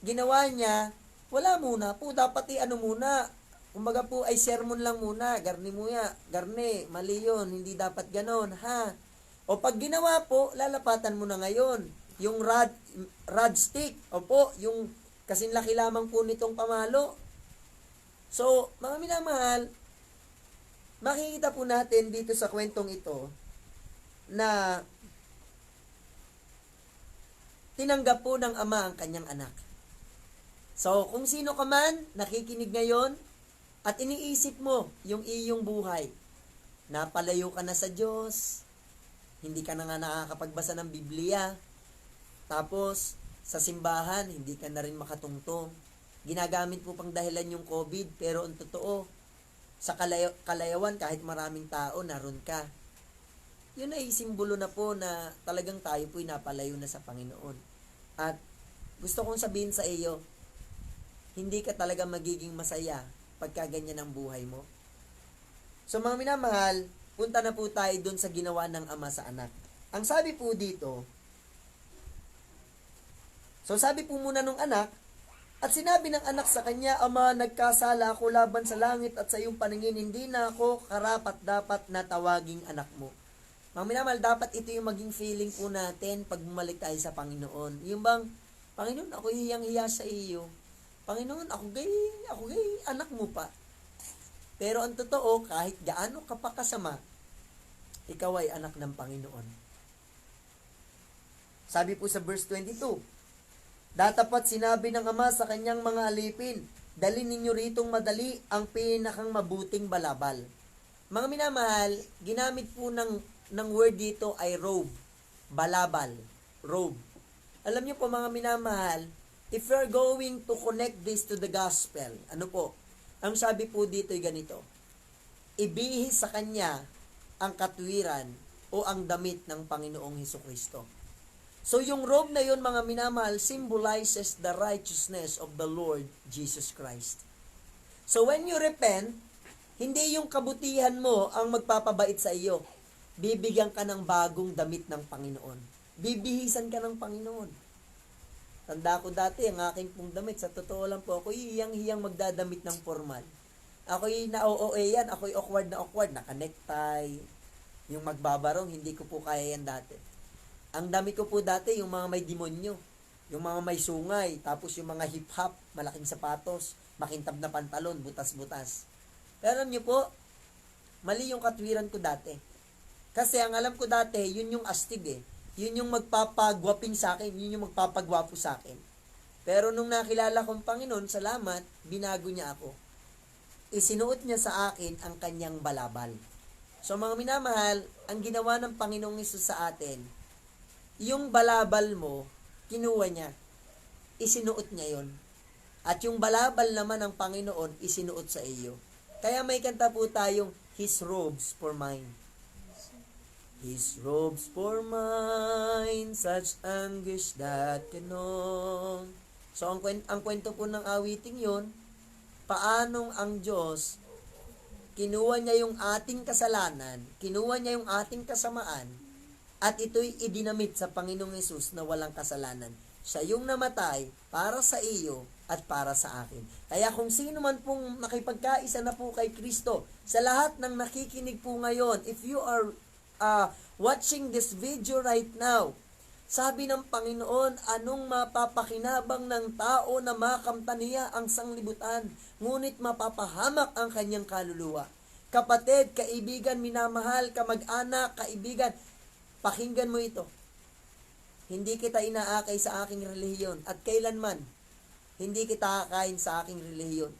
ginawa niya, wala muna po. Dapat muna. Kumbaga po ay sermon lang muna. Garni mo ya. Garni, mali yun. Hindi dapat ganon. Ha? O pag ginawa po, lalapatan mo na ngayon. Yung rod stick. Opo, yung kasing laki lamang po nitong pamalo. So, mga minamahal, makikita po natin dito sa kwentong ito na tinanggap po ng ama ang kanyang anak. So, kung sino ka man nakikinig ngayon at iniisip mo yung iyong buhay, napalayo ka na sa Diyos, hindi ka na nga nakakapagbasa ng Biblia, tapos sa simbahan, hindi ka na rin makatungtong. Ginagamit mo pang dahilan yung COVID, pero ang totoo, sa kalayawan, kahit maraming tao, naroon ka. Yun ay simbolo na po na talagang tayo po'y napalayo na sa Panginoon. At gusto kong sabihin sa iyo, hindi ka talaga magiging masaya pagka ganyan ang buhay mo. So mga minamahal, punta na po tayo dun sa ginawa ng ama sa anak. Ang sabi po dito, so sabi po muna nung anak, at sinabi ng anak sa kanya, Ama, nagkasala ako laban sa langit at sa iyong paningin, hindi na ako karapat-dapat na tawaging anak mo. Mga minamahal, dapat ito yung maging feeling po natin pag bumalik tayo sa Panginoon. Yung bang, Panginoon, ako hiyang-hiya sa iyo. Panginoon, ako gay, anak mo pa. Pero ang totoo, kahit gaano ka pa kasama, ikaw ay anak ng Panginoon. Sabi po sa verse 22, Datapat sinabi ng ama sa kanyang mga alipin, dali ninyo ritong madali ang pinakang mabuting balabal. Mga minamahal, ginamit po ng word dito ay robe, balabal, robe. Alam niyo po mga minamahal, if you're going to connect this to the gospel, ano po? Ang sabi po dito ay ganito, ibihis sa kanya ang katwiran o ang damit ng Panginoong Hesukristo. So yung robe na yun mga minamahal symbolizes the righteousness of the Lord Jesus Christ. So when you repent, hindi yung kabutihan mo ang magpapabait sa iyo. Bibigyan ka ng bagong damit ng Panginoon. Bibihisan ka ng Panginoon. Tanda ko dati, ang aking pong damit, sa totoo lang po, ako hiyang-hiyang magdadamit ng formal. Ako'y na-OOA yan, ako'y awkward, naka-necktie, yung magbabarong, hindi ko po kaya yan dati. Ang damit ko po dati, yung mga may demonyo, yung mga may sungay, tapos yung mga hip-hop, malaking sapatos, makintab na pantalon, butas-butas. Pero alam nyo po, mali yung katwiran ko dati. Kasi ang alam ko dati, yun yung astig eh. Yun yung magpapagwaping sa akin, yun yung magpapagwapo sa akin. Pero nung nakilala kong Panginoon, salamat, binago niya ako. Isinuot niya sa akin ang kanyang balabal. So mga minamahal, ang ginawa ng Panginoong Hesus sa atin, yung balabal mo, kinuha niya. Isinuot niya yon. At yung balabal naman ng Panginoon, isinuot sa iyo. Kaya may kanta po tayong, His robes for mine. His robes for mine, such anguish that cannot. So, ang kwento po ng awiting yon, paanong ang Diyos, kinuha niya yung ating kasalanan, kinuha niya yung ating kasamaan, at ito'y idinamit sa Panginoong Hesus na walang kasalanan. Siya yung namatay para sa iyo at para sa akin. Kaya kung sino man pong nakipagkaisa na po kay Kristo, sa lahat ng nakikinig po ngayon, if you are watching this video right now, sabi ng Panginoon, anong mapapakinabang ng tao na makamta niya ang sanglibutan, ngunit mapapahamak ang kanyang kaluluwa. Kapatid, kaibigan, minamahal, kamag-anak, kaibigan, pakinggan mo ito. Hindi kita inaakay sa aking relihiyon at kailanman hindi kita akayin sa aking relihiyon.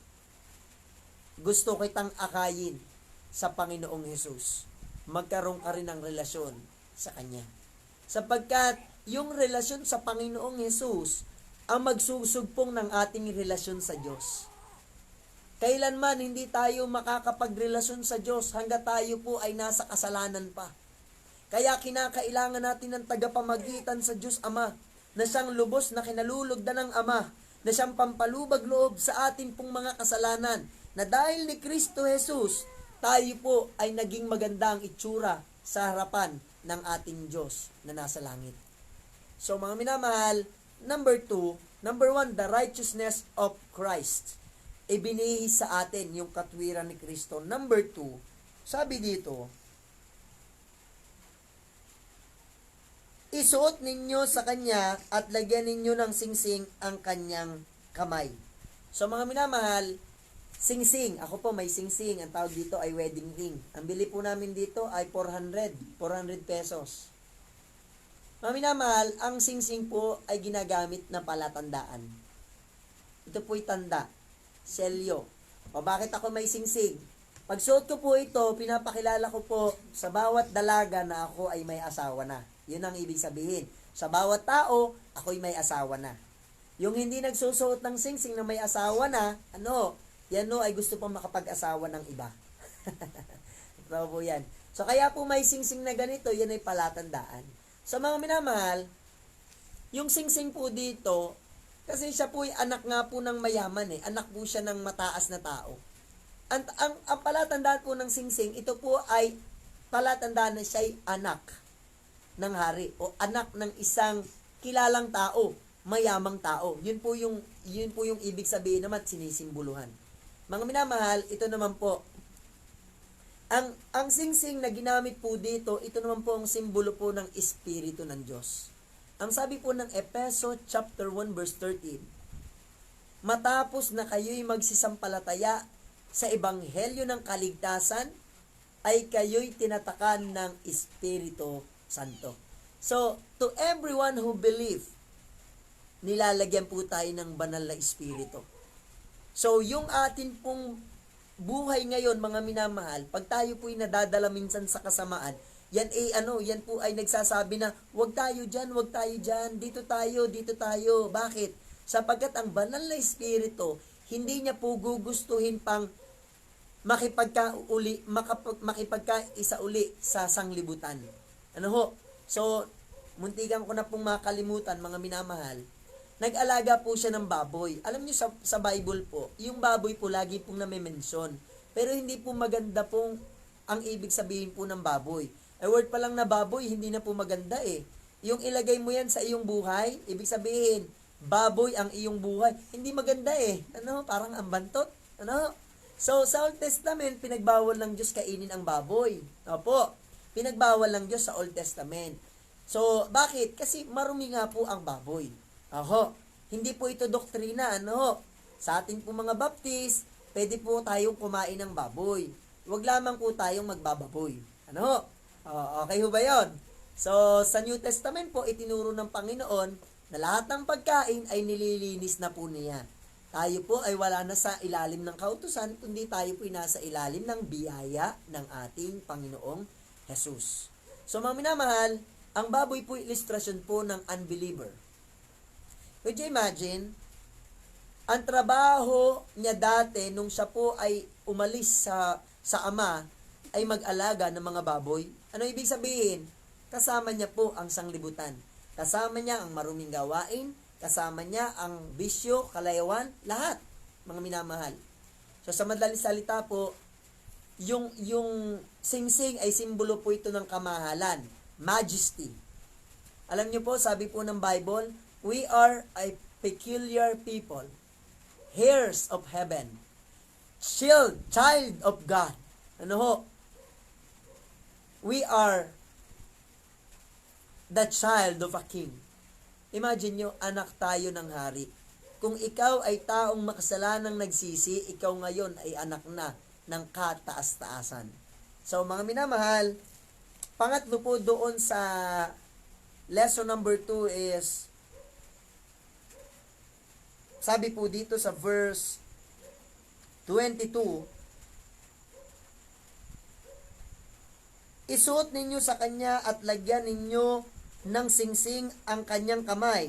Gusto kitang akayin sa Panginoong Hesus. Magkaroon ka rin ng relasyon sa Kanya. Sapagkat yung relasyon sa Panginoong Hesus ang magsusugpong ng ating relasyon sa Diyos. Kailanman hindi tayo makakapagrelasyon sa Diyos hanggat tayo po ay nasa kasalanan pa. Kaya kinakailangan natin ng tagapamagitan sa Diyos Ama, na siyang lubos na kinalulugdan ng Ama, na siyang pampalubag loob sa atin pong mga kasalanan, na dahil ni Kristo Jesus, tayo po ay naging magandang itsura sa harapan ng ating Diyos na nasa langit. So mga minamahal, number 1, the righteousness of Christ. Ibinihis sa atin yung katwiran ni Kristo. Number 2, sabi dito, isuot ninyo sa Kanya at lagyan ninyo ng singsing ang Kanyang kamay. So mga minamahal, Singsing. Ako po may singsing. Ang tawag dito ay wedding ring. Ang bili po namin dito ay 400 pesos. Mga minamahal, ang singsing po ay ginagamit na palatandaan. Ito po'y tanda. Selyo. O bakit ako may singsing? Pag suot ko po ito, pinapakilala ko po sa bawat dalaga na ako ay may asawa na. Yun ang ibig sabihin. Sa bawat tao, ako'y may asawa na. Yung hindi nagsusuot ng singsing na may asawa na, yan ay gusto pang makapag-asawa ng iba. Ito po yan. So kaya po may singsing na ganito, yan ay palatandaan. Sa mga minamahal, yung singsing po dito, kasi siya po ay anak nga po ng mayaman Anak po siya ng mataas na tao. Ang palatandaan po ng singsing, ito po ay palatandaan na siya ay anak ng hari o anak ng isang kilalang tao, mayamang tao. Yun po yung ibig sabihin naman sinisimboluhan. Mga minamahal, ito naman po ang singsing na ginamit po dito, ito naman po ang simbolo po ng Espiritu ng Diyos. Ang sabi po ng Efeso chapter 1 verse 13, matapos na kayo'y magsisampalataya sa ebanghelyo ng kaligtasan, ay kayo'y tinatakan ng Espiritu Santo. So, to everyone who believe, nilalagyan po tayo ng banal na Espiritu. So, yung atin pong buhay ngayon, mga minamahal, pag tayo po'y nadadala minsan sa kasamaan, yan po ay nagsasabi na, wag tayo dyan, dito tayo. Bakit? Sapagkat ang banal na Espiritu, hindi niya po gugustuhin pang makipagkaisa uli sa sanglibutan. So, muntikan ko na pong makalimutan, mga minamahal, nag-alaga po siya ng baboy. Alam niyo sa Bible po, yung baboy po lagi pong name-mention. Pero hindi po maganda pong ang ibig sabihin po ng baboy. Ay word pa lang na baboy, hindi na po maganda Yung ilagay mo yan sa iyong buhay, ibig sabihin, baboy ang iyong buhay. Hindi maganda Parang ambantot. So, sa Old Testament, pinagbawal ng Diyos kainin ang baboy. Opo, pinagbawal ng Diyos sa Old Testament. So, bakit? Kasi marumi nga po ang baboy. Hindi po ito doktrina, Sa ating po mga baptist, pwede po tayong kumain ng baboy. Huwag lamang po tayong magbababoy. Okay ho ba yun? So, sa New Testament po, itinuro ng Panginoon na lahat ng pagkain ay nililinis na po niya. Tayo po ay wala na sa ilalim ng kautusan, kundi tayo po ay nasa ilalim ng biyaya ng ating Panginoong Jesus. So, mga minamahal, ang baboy po ilustrasyon po ng unbeliever. Could you imagine? Ang trabaho niya dati nung siya po ay umalis sa ama ay mag-alaga ng mga baboy. Ano ibig sabihin? Kasama niya po ang sanglibutan. Kasama niya ang maruming gawain. Kasama niya ang bisyo, kalayawan, lahat. Mga minamahal. So sa madaling salita po, yung singsing ay simbolo po ito ng kamahalan. Majesty. Alam niyo po, sabi po ng Bible, we are a peculiar people, heirs of heaven, child of God. We are the child of a king. Imagine nyo, anak tayo ng hari. Kung ikaw ay taong makasalanang nagsisi, ikaw ngayon ay anak na ng kataas-taasan. So mga minamahal, pangatlo po doon sa lesson number 2 is, sabi po dito sa verse 22, isuot ninyo sa kanya at lagyan ninyo ng singsing ang kanyang kamay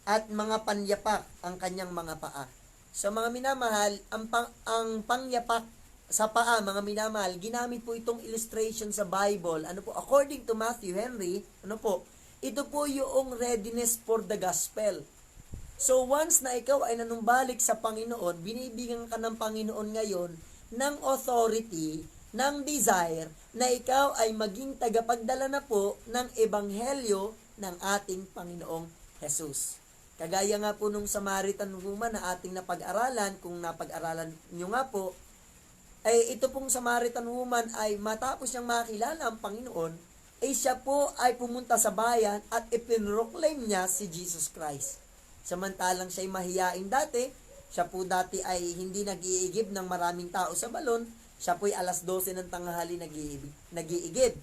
at mga panyapak ang kanyang mga paa. So mga minamahal, ang pangyapak sa paa, mga minamahal, ginamit po itong illustration sa Bible. According to Matthew Henry, ito po yung readiness for the gospel. So once na ikaw ay nanumbalik sa Panginoon, binibigyan ka ng Panginoon ngayon ng authority, ng desire, na ikaw ay maging tagapagdala na po ng ebanghelyo ng ating Panginoong Jesus. Kagaya nga po nung Samaritan woman na ating napag-aralan, kung napag-aralan nyo nga po, ay ito pong Samaritan woman ay matapos niyang makilala ang Panginoon, ay siya po ay pumunta sa bayan at ipinroclaim niya si Jesus Christ. Samantalang siya'y mahiyain dati, Siya po dati ay hindi nag-iigib ng maraming tao sa balon. Siya po'y alas 12 ng tanghali nag-iigib.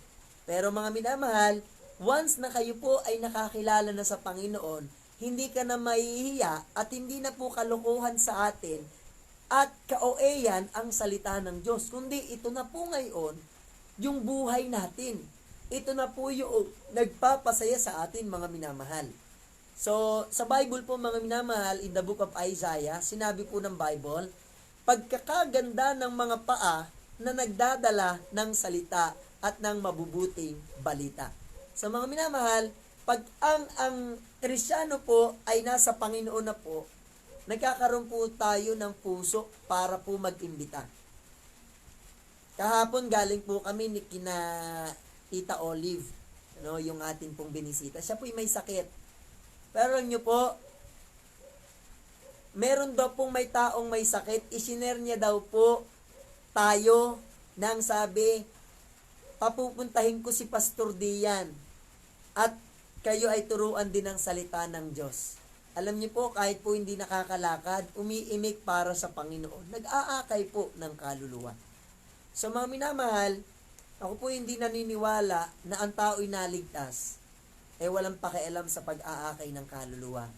Pero mga minamahal, once na kayo po ay nakakilala na sa Panginoon, hindi ka na mahihiya at hindi na po kalokohan sa atin at kaoeyan ang salita ng Diyos. Kundi ito na po ngayon yung buhay natin. Ito na po yung nagpapasaya sa atin mga minamahal. So, sa Bible po mga minamahal, in the book of Isaiah, sinabi po ng Bible, pagkakaganda ng mga paa na nagdadala ng salita at ng mabubuting balita. Sa mga minamahal, pag ang Kristyano po ay nasa Panginoon na po, nagkakaroon po tayo ng puso para po mag-imbita. Kahapon galing po kami ni kina Tita Olive, yung atin pong binisita. Siya po'y may sakit. Pero nyo po, meron daw pong may taong may sakit, isinare niya daw po tayo nang sabi, papupuntahin ko si Pastor Dian at kayo ay turuan din ng salita ng Diyos. Alam niyo po, kahit po hindi nakakalakad, umiimik para sa Panginoon. Nag-aakay po ng kaluluwa. So mga minamahal, ako po hindi naniniwala na ang tao'y naligtas, walang pakialam sa pag-aakay ng kaluluwa.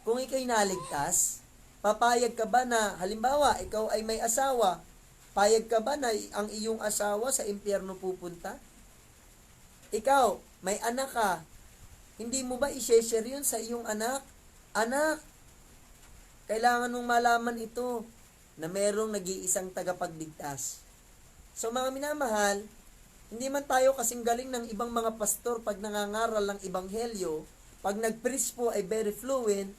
Kung ikaw'y naligtas, papayag ka ba na, halimbawa, ikaw ay may asawa, payag ka ba na ang iyong asawa sa impyerno pupunta? Ikaw, may anak ka, hindi mo ba i-share yun sa iyong anak? Anak, kailangan mong malaman ito na merong nag-iisang tagapagligtas. So mga minamahal, hindi man tayo kasing galing ng ibang mga pastor pag nangangaral ng ebanghelyo, pag nag-preach po ay very fluent,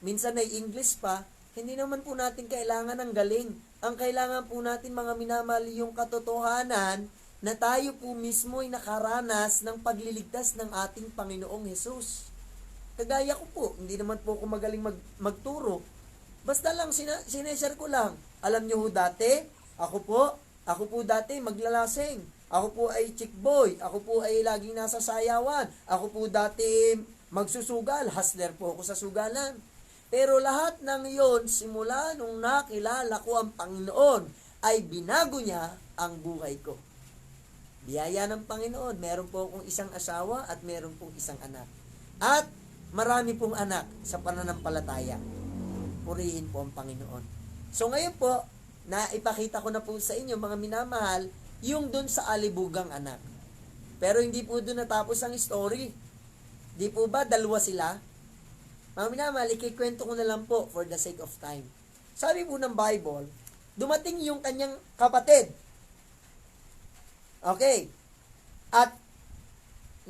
minsan ay English pa, hindi naman po natin kailangan ng galing. Ang kailangan po natin mga minamahal yung katotohanan na tayo po mismo ay nakaranas ng pagliligtas ng ating Panginoong Hesus. Kagaya ko po, hindi naman po ako magaling magturo. Basta lang, sineshare ko lang. Alam nyo ho dati, ako po dati maglalasing. Ako po ay chick boy. Ako po ay laging nasa sayawan. Ako po dati magsusugal. Hustler po ako sa sugalan. Pero lahat ng iyon, simula nung nakilala ko ang Panginoon, ay binago niya ang buhay ko. Biyaya ng Panginoon. Meron po akong isang asawa at meron pong isang anak. At marami pong anak sa pananampalataya. Purihin po ang Panginoon. So ngayon po, naipakita ko na po sa inyo mga minamahal, yung dun sa alibugang anak. Pero hindi po dun natapos ang story. Di po ba dalawa sila? Mga minamahal, ikikwento ko na lang po for the sake of time. Sabi po ng Bible, dumating yung kanyang kapatid. Okay. At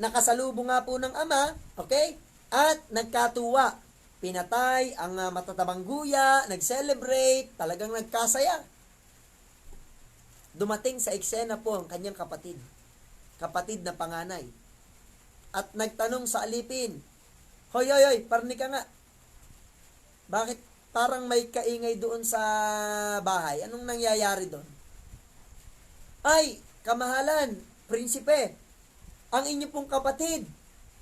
nakasalubong nga po ng ama, okay? At nagkatuwa. Pinatay ang matatabang guya, nag-celebrate, talagang nagkasaya. Dumating sa eksena po ang kanyang kapatid na panganay. At nagtanong sa alipin, hoy, parni ka nga. Bakit parang may kaingay doon sa bahay? Anong nangyayari doon? Ay, kamahalan, prinsipe, ang inyo pong kapatid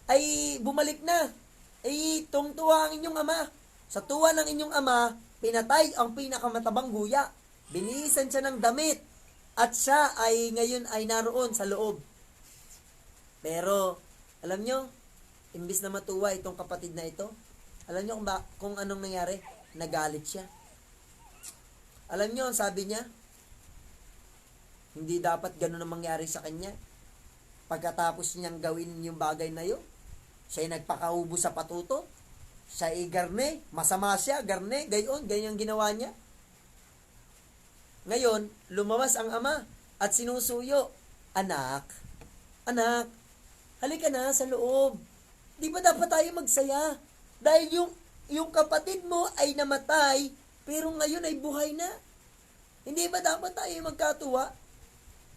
ay bumalik na. Ay, tungtuwa ang inyong ama. Sa tuwa ng inyong ama, pinatay ang pinakamatabang guya. Binihisan siya ng damit. At siya ay ngayon ay naroon sa loob. Pero, alam nyo, imbis na matuwa itong kapatid na ito, alam nyo kung anong nangyari? Nagalit siya. Alam nyo, sabi niya, hindi dapat ganun ang mangyari sa kanya. Pagkatapos niyang gawin yung bagay na yun, siya ay nagpakahubo sa patuto, siya ay garne, masama siya, garne, ganyan ginawa niya. Ngayon, lumabas ang ama at sinusuyo, anak, halika na sa loob. Di ba dapat tayo magsaya? Dahil yung kapatid mo ay namatay, pero ngayon ay buhay na. Hindi ba dapat tayo magkatuwa?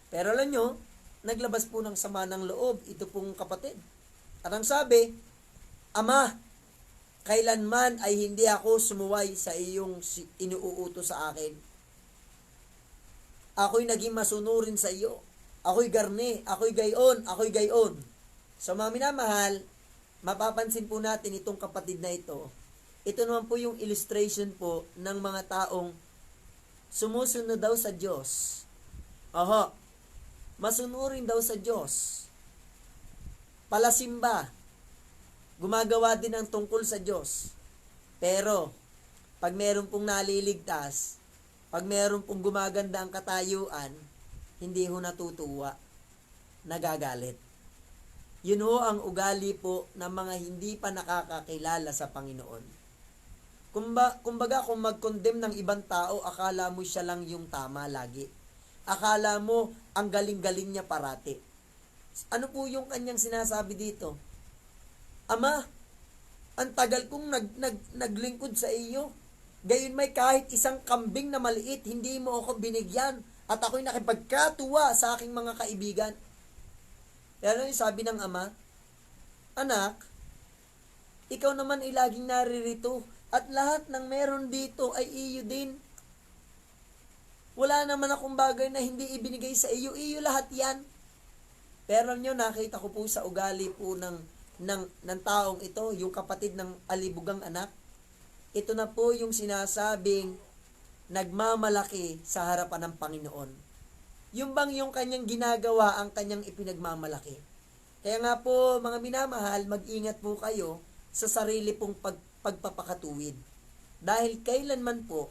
Pero alam nyo, naglabas po ng sama ng loob ito pong kapatid. At ang sabi, ama, kailanman ay hindi ako sumuway sa iyong inuutos sa akin. Ako'y naging masunurin sa iyo. Ako'y garne, ako'y gayon. So mga minamahal, mapapansin po natin itong kapatid na ito, Ito naman po yung illustration po ng mga taong sumusunod daw sa Diyos. Oho, masunurin daw sa Diyos. Palasimba. Gumagawa din ng tungkol sa Diyos. Pero, pag meron pong naliligtas, pag meron pong gumaganda ang katayuan, hindi ho natutuwa. Nagagalit. Yun ho ang ugali po ng mga hindi pa nakakakilala sa Panginoon. Kumbaga kung mag-condemn ng ibang tao, akala mo siya lang yung tama lagi. Akala mo ang galing-galing niya parati. Ano po yung kanyang sinasabi dito? Ama, ang tagal kong naglingkod sa iyo. Gayon may kahit isang kambing na maliit, hindi mo ako binigyan. At ako'y nakipagkatuwa sa aking mga kaibigan. Pero yung sabi ng ama, anak, ikaw naman ay laging naririto. At lahat ng meron dito ay iyo din. Wala naman akong bagay na hindi ibinigay sa iyo. Iyo lahat yan. Pero nyo, nakita ko po sa ugali po ng taong ito, yung kapatid ng alibugang anak. Ito na po yung sinasabing nagmamalaki sa harapan ng Panginoon. Yung bang yung kanyang ginagawa ang kanyang ipinagmamalaki. Kaya nga po, mga minamahal, mag-ingat po kayo sa sarili pong pagpapakatuwid. Dahil kailanman po,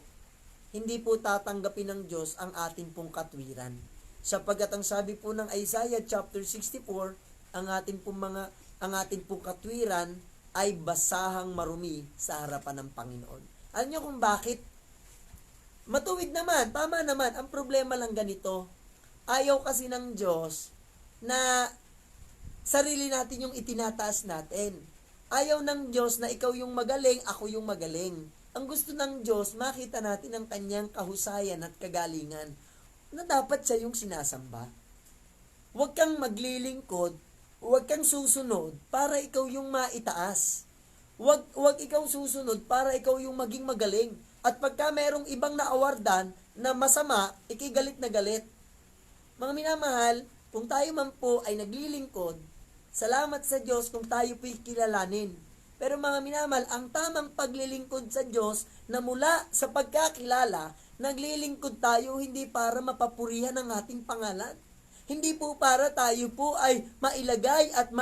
hindi po tatanggapin ng Diyos ang ating pong katwiran. Sapagkat ang sabi po ng Isaiah chapter 64, ang ating pong katwiran ay basahang marumi sa harapan ng Panginoon. Alam niyo kung bakit? Matuwid naman, tama naman. Ang problema lang ganito, ayaw kasi ng Diyos na sarili natin yung itinataas natin. Ayaw ng Diyos na ikaw yung magaling, ako yung magaling. Ang gusto ng Diyos, makita natin ang kanyang kahusayan at kagalingan na dapat siya yung sinasamba. Huwag kang maglilingkod, huwag kang susunod para ikaw yung maitaas. Huwag ikaw susunod para ikaw yung maging magaling. At pagka merong ibang naawardan na masama, ikigalit na galit. Mga minamahal, kung tayo man po ay naglilingkod, salamat sa Diyos kung tayo po'y kilalanin. Pero mga minamahal, ang tamang paglilingkod sa Diyos na mula sa pagkakilala, naglilingkod tayo hindi para mapapurihan ang ating pangalan. Hindi po para tayo po ay mailagay at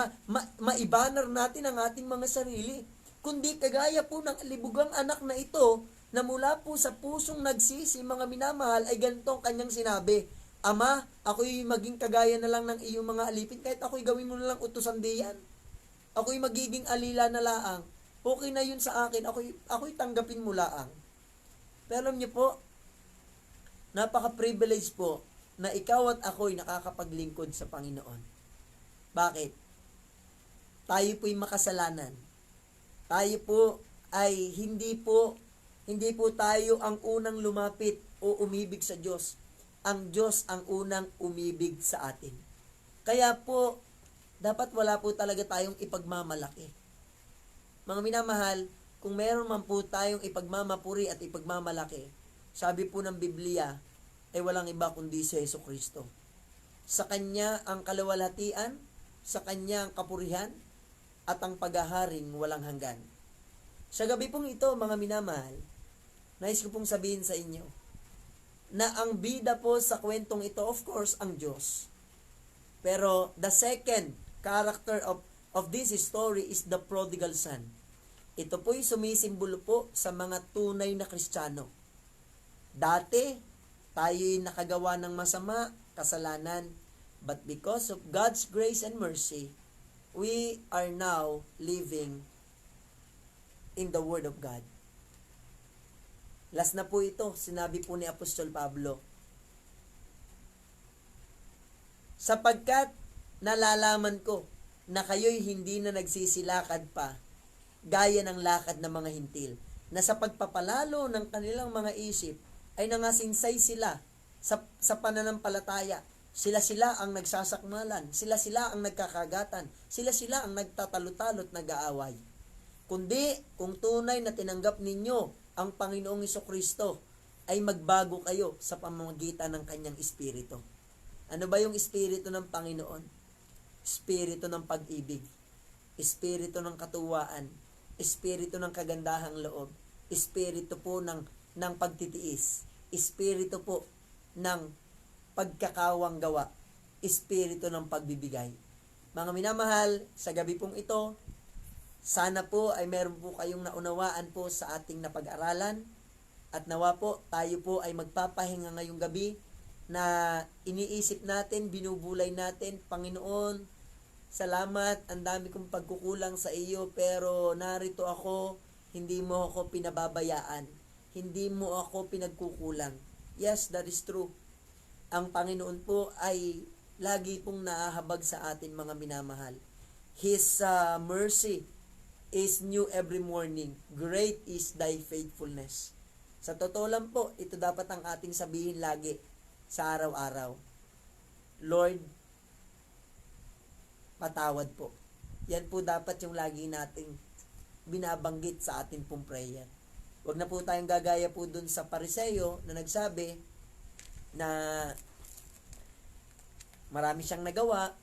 maibanar natin ang ating mga sarili. Kundi kagaya po ng libugang anak na ito, na mula po sa pusong nagsisi, mga minamahal, ay ganitong kanyang sinabi, Ama, ako'y maging kagaya na lang ng iyong mga alipin, kahit ako'y gawin mo na lang utusan diyan. Ako'y magiging alila na laang. Okay na yun sa akin, ako'y tanggapin mo laang. Pero alam niyo po, napaka-privilege po na ikaw at ako'y nakakapaglingkod sa Panginoon. Bakit? Tayo po'y makasalanan. Tayo po ay hindi po tayo ang unang lumapit o umibig sa Diyos. Ang Diyos ang unang umibig sa atin. Kaya po, dapat wala po talaga tayong ipagmamalaki. Mga minamahal, kung meron man po tayong ipagmamapuri at ipagmamalaki, sabi po ng Biblia, ay walang iba kundi si Jesucristo. Sa Kanya ang kaluwalhatian, sa Kanya ang kapurihan, at ang paghaharing walang hanggan. Sa gabi pong ito, mga minamahal, nais ko pong sabihin sa inyo, na ang bida po sa kwentong ito, of course, ang Diyos. Pero the second character of this story is the prodigal son. Ito po'y sumisimbolo po sa mga tunay na Kristiyano. Dati, tayo'y nakagawa ng masama, kasalanan, but because of God's grace and mercy, we are now living in the Word of God. Last na po ito, sinabi po ni Apostol Pablo, sapagkat nalalaman ko na kayo'y hindi na nagsisilakad pa gaya ng lakad ng mga hintil, na sa pagpapalalo ng kanilang mga isip ay nangasinsay sila sa pananampalataya. Sila ang nagsasakmalan, sila ang nagkakagatan, sila ang nagtatalot-talot, nag-aaway. Kundi kung tunay na tinanggap ninyo ang Panginoong Jesucristo, ay magbago kayo sa pamamagitan ng Kanyang Espiritu. Ano ba yung Espiritu ng Panginoon? Espiritu ng pag-ibig, Espiritu ng katuwaan, espiritu ng kagandahang loob, espiritu po ng pagtitiis, espiritu po ng pagkakawang gawa, espiritu ng pagbibigay. Mga minamahal, sa gabi pong ito, sana po ay meron po kayong naunawaan po sa ating napag-aralan at nawa po tayo po ay magpapahinga ngayong gabi na iniisip natin, binubulay natin, Panginoon, salamat, ang dami kong pagkukulang sa iyo pero narito ako, hindi mo ako pinababayaan, hindi mo ako pinagkukulang. Yes, that is true. Ang Panginoon po ay lagi pong naahabag sa atin mga minamahal. His mercy is new every morning. Great is thy faithfulness. Sa totoo lang po, ito dapat ang ating sabihin lagi sa araw-araw. Lord, patawad po. Yan po dapat yung lagi nating binabanggit sa atin pong prayer. Huwag na po tayong gagaya po dun sa Pariseo na nagsabi na marami siyang nagawa,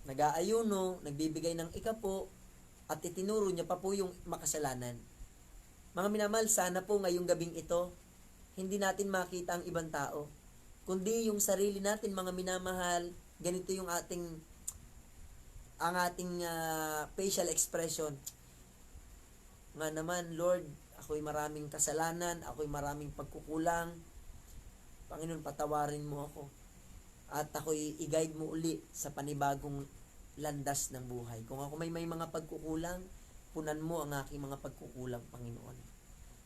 nag-aayuno, nagbibigay ng ikapo, at itinuro niya pa po yung makasalanan. Mga minamahal, sana po ngayong gabing ito, hindi natin makita ang ibang tao, kundi yung sarili natin, mga minamahal. Ganito yung ating facial expression. Nga naman, Lord, ako'y maraming kasalanan, ako'y maraming pagkukulang. Panginoon, patawarin mo ako. At ako'y i-guide mo uli sa panibagong landas ng buhay. Kung ako may mga pagkukulang, punan mo ang aking mga pagkukulang, Panginoon.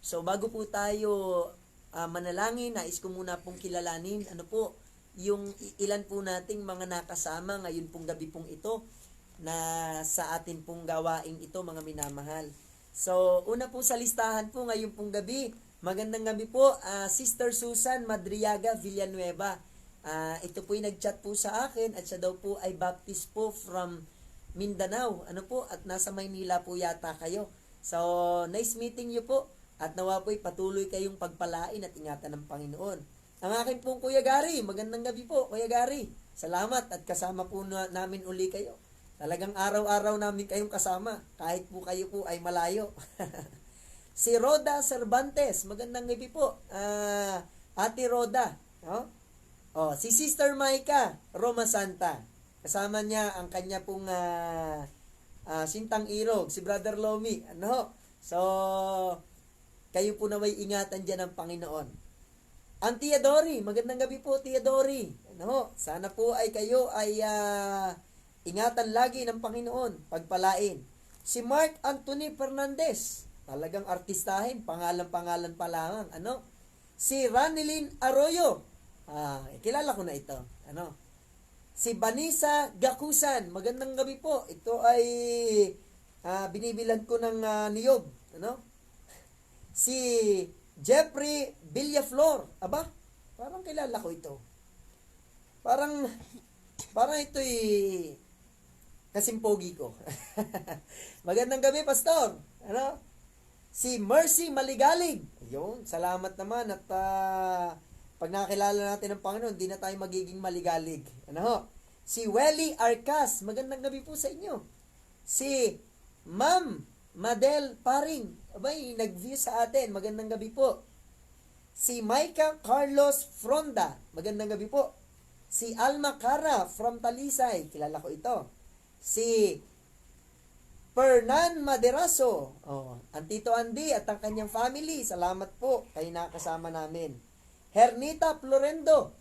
So, bago po tayo manalangin, nais ko muna pong kilalanin, yung ilan po nating mga nakasama ngayon pong gabi pong ito, na sa atin pong gawain ito, mga minamahal. So, una po sa listahan po ngayon pong gabi, magandang gabi po, Sister Susan Madriaga Villanueva. Ito po'y nag-chat po sa akin at siya daw po ay Baptist po from Mindanao. At nasa Maynila po yata kayo. So, nice meeting you po. At nawa po'y patuloy kayong pagpalain at ingatan ng Panginoon. Ang akin pong Kuya Gary, magandang gabi po, Kuya Gary. Salamat at kasama po namin uli kayo. Talagang araw-araw namin kayong kasama, kahit po kayo po ay malayo. Si Roda Cervantes, magandang gabi po. Ate Roda, no? Si Sister Maika Roma Santa. Kasama niya ang kanya pong Sintang Irog, si Brother Lomi. So, kayo po na may ingatan dyan ng Panginoon. Ang Tia Dory, magandang gabi po, Tia Dory. Sana po ay kayo ay ingatan lagi ng Panginoon, pagpalain. Si Mark Anthony Fernandez, talagang artistahin, pangalan-pangalan pa lamang. Si Ranilyn Arroyo, kilala ko na ito. Si Vanessa Gakusan, magandang gabi po. Ito ay binibilan ko ng niyog. Si Jeffrey Villaflor, parang kilala ko ito. Parang ito'y kasimpogi ko. Magandang gabi, Pastor. Si Mercy Maligalig. Ayun, salamat naman at pag nakakilala natin ng Panginoon, hindi na tayo magiging maligalig. Si Welly Arcas, magandang gabi po sa inyo. Si Ma'am Madel Paring, nag-view sa atin, magandang gabi po. Si Micah Carlos Fronda, magandang gabi po. Si Alma Cara from Talisay, kilala ko ito. Si Fernan Maderaso, ang Tito Andy at ang kanyang family, salamat po, kayo nakasama namin. Hernita Florendo,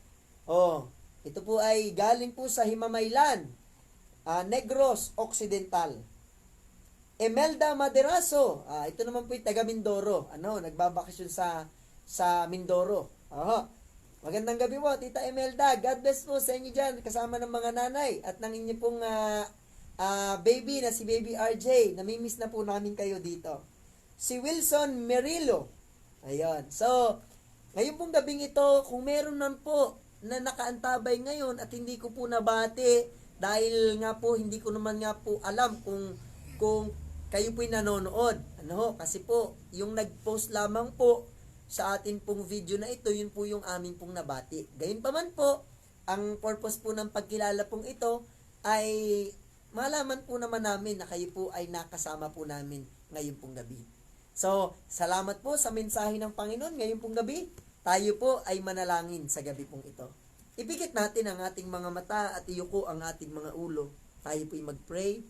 ito po ay galing po sa Himamaylan, Negros Occidental. Emelda Maderaso, ito naman po ay taga Mindoro, nagbabakasyon sa Mindoro. Magandang gabi po, Tita Emelda. God bless po sa inyo dyan, kasama ng mga nanay at ng inyo pong baby na si Baby RJ. Namimiss na po namin kayo dito. Si Wilson Merilo. Ayun. So, ngayon pong gabing ito, kung meron man po na nakaantabay ngayon at hindi ko po nabati, dahil nga po, hindi ko naman nga po alam kung kayo po'y nanonood. Kasi po, yung nag-post lamang po sa atin pong video na ito, yun po yung aming pong nabati. Gayunpaman po, ang purpose po ng pagkilala pong ito ay malaman po naman namin na kayo po ay nakasama po namin ngayon pong gabi. So, salamat po sa mensahe ng Panginoon ngayon pong gabi. Tayo po ay manalangin sa gabi pong ito. Ipikit natin ang ating mga mata at iyuko ang ating mga ulo. Tayo po'y mag-pray.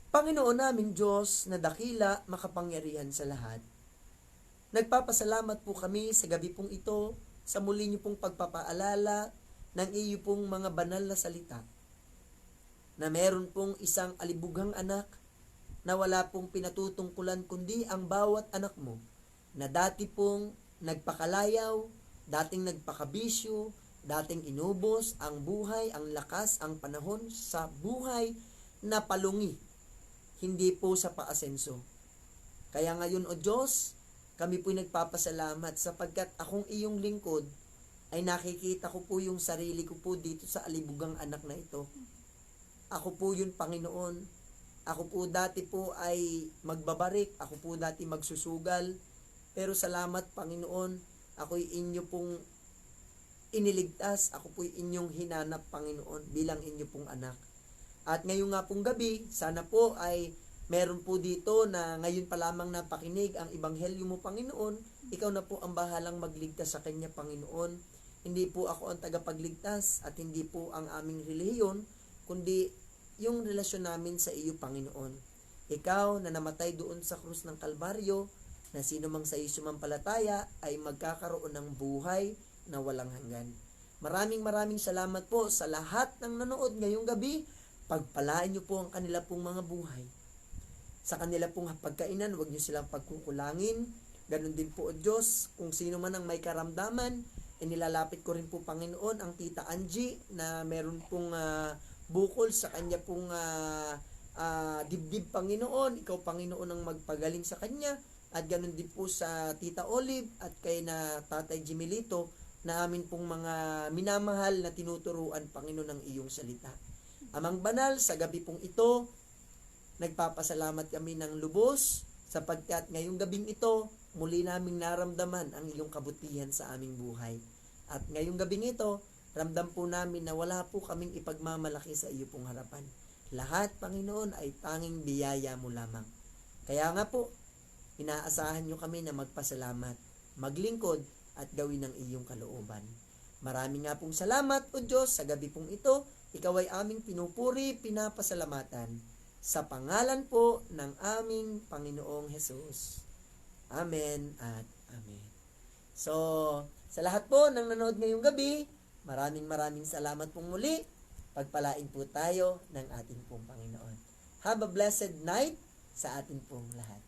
Panginoon naming Diyos na dakila, makapangyarihan sa lahat. Nagpapasalamat po kami sa gabi pong ito, sa muli niyo pong pagpapaalala ng iyo pong mga banal na salita, na meron pong isang alibughang anak na wala pong pinatutungkulan kundi ang bawat anak mo, na dati pong nagpakalayaw, dating nagpakabisyo, dating inubos ang buhay, ang lakas, ang panahon sa buhay na palungi, hindi po sa paasenso. Kaya ngayon, O Diyos, kami po'y nagpapasalamat sapagkat akong iyong lingkod ay nakikita ko po yung sarili ko po dito sa alibugang anak na ito. Ako po yun, Panginoon. Ako po dati po ay magbabarik, ako po dati magsusugal, pero salamat, Panginoon, ako'y inyo pong iniligtas, ako po'y inyong hinanap, Panginoon, bilang inyo pong anak. At ngayon nga pong gabi, sana po ay meron po dito na ngayon pa lamang napakinig ang Ebanghelyo mo, Panginoon. Ikaw na po ang bahalang magligtas sa kanya, Panginoon. Hindi po ako ang tagapagligtas at hindi po ang aming relihiyon, kundi yung relasyon namin sa iyo, Panginoon. Ikaw na namatay doon sa krus ng Kalbaryo, na sino mang sa iyo sumampalataya ay magkakaroon ng buhay na walang hanggan. Maraming salamat po sa lahat ng nanood ngayong gabi. Pagpalain niyo po ang kanila pong mga buhay. Sa kanila pong pagkainan, huwag niyo silang pagkukulangin. Ganon din po, O Diyos, kung sino man ang may karamdaman, inilalapit ko rin po, Panginoon, ang Tita Angie na meron pong bukol sa kanya pong dibdib, Panginoon. Ikaw, Panginoon, ang magpagaling sa kanya. At ganun din po sa Tita Olive at kay na Tatay Jimelito na amin pong mga minamahal na tinuturuan, Panginoon, ng iyong salita. Amang banal, sa gabi pong ito, nagpapasalamat kami ng lubos sapagkat ngayong gabing ito, muli naming naramdaman ang iyong kabutihan sa aming buhay. At ngayong gabing ito, ramdam po namin na wala po kaming ipagmamalaki sa iyo pong harapan. Lahat, Panginoon, ay tanging biyaya mo lamang. Kaya nga po, inaasahan nyo kami na magpasalamat, maglingkod, at gawin ng iyong kalooban. Maraming nga pong salamat, O Diyos, sa gabi pong ito. Ikaw ay aming pinupuri, pinapasalamatan. Sa pangalan po ng aming Panginoong Hesus. Amen at Amen. So, sa lahat po ng nanood ngayong gabi, maraming salamat pong muli. Pagpalain po tayo ng ating pong Panginoon. Have a blessed night sa ating pong lahat.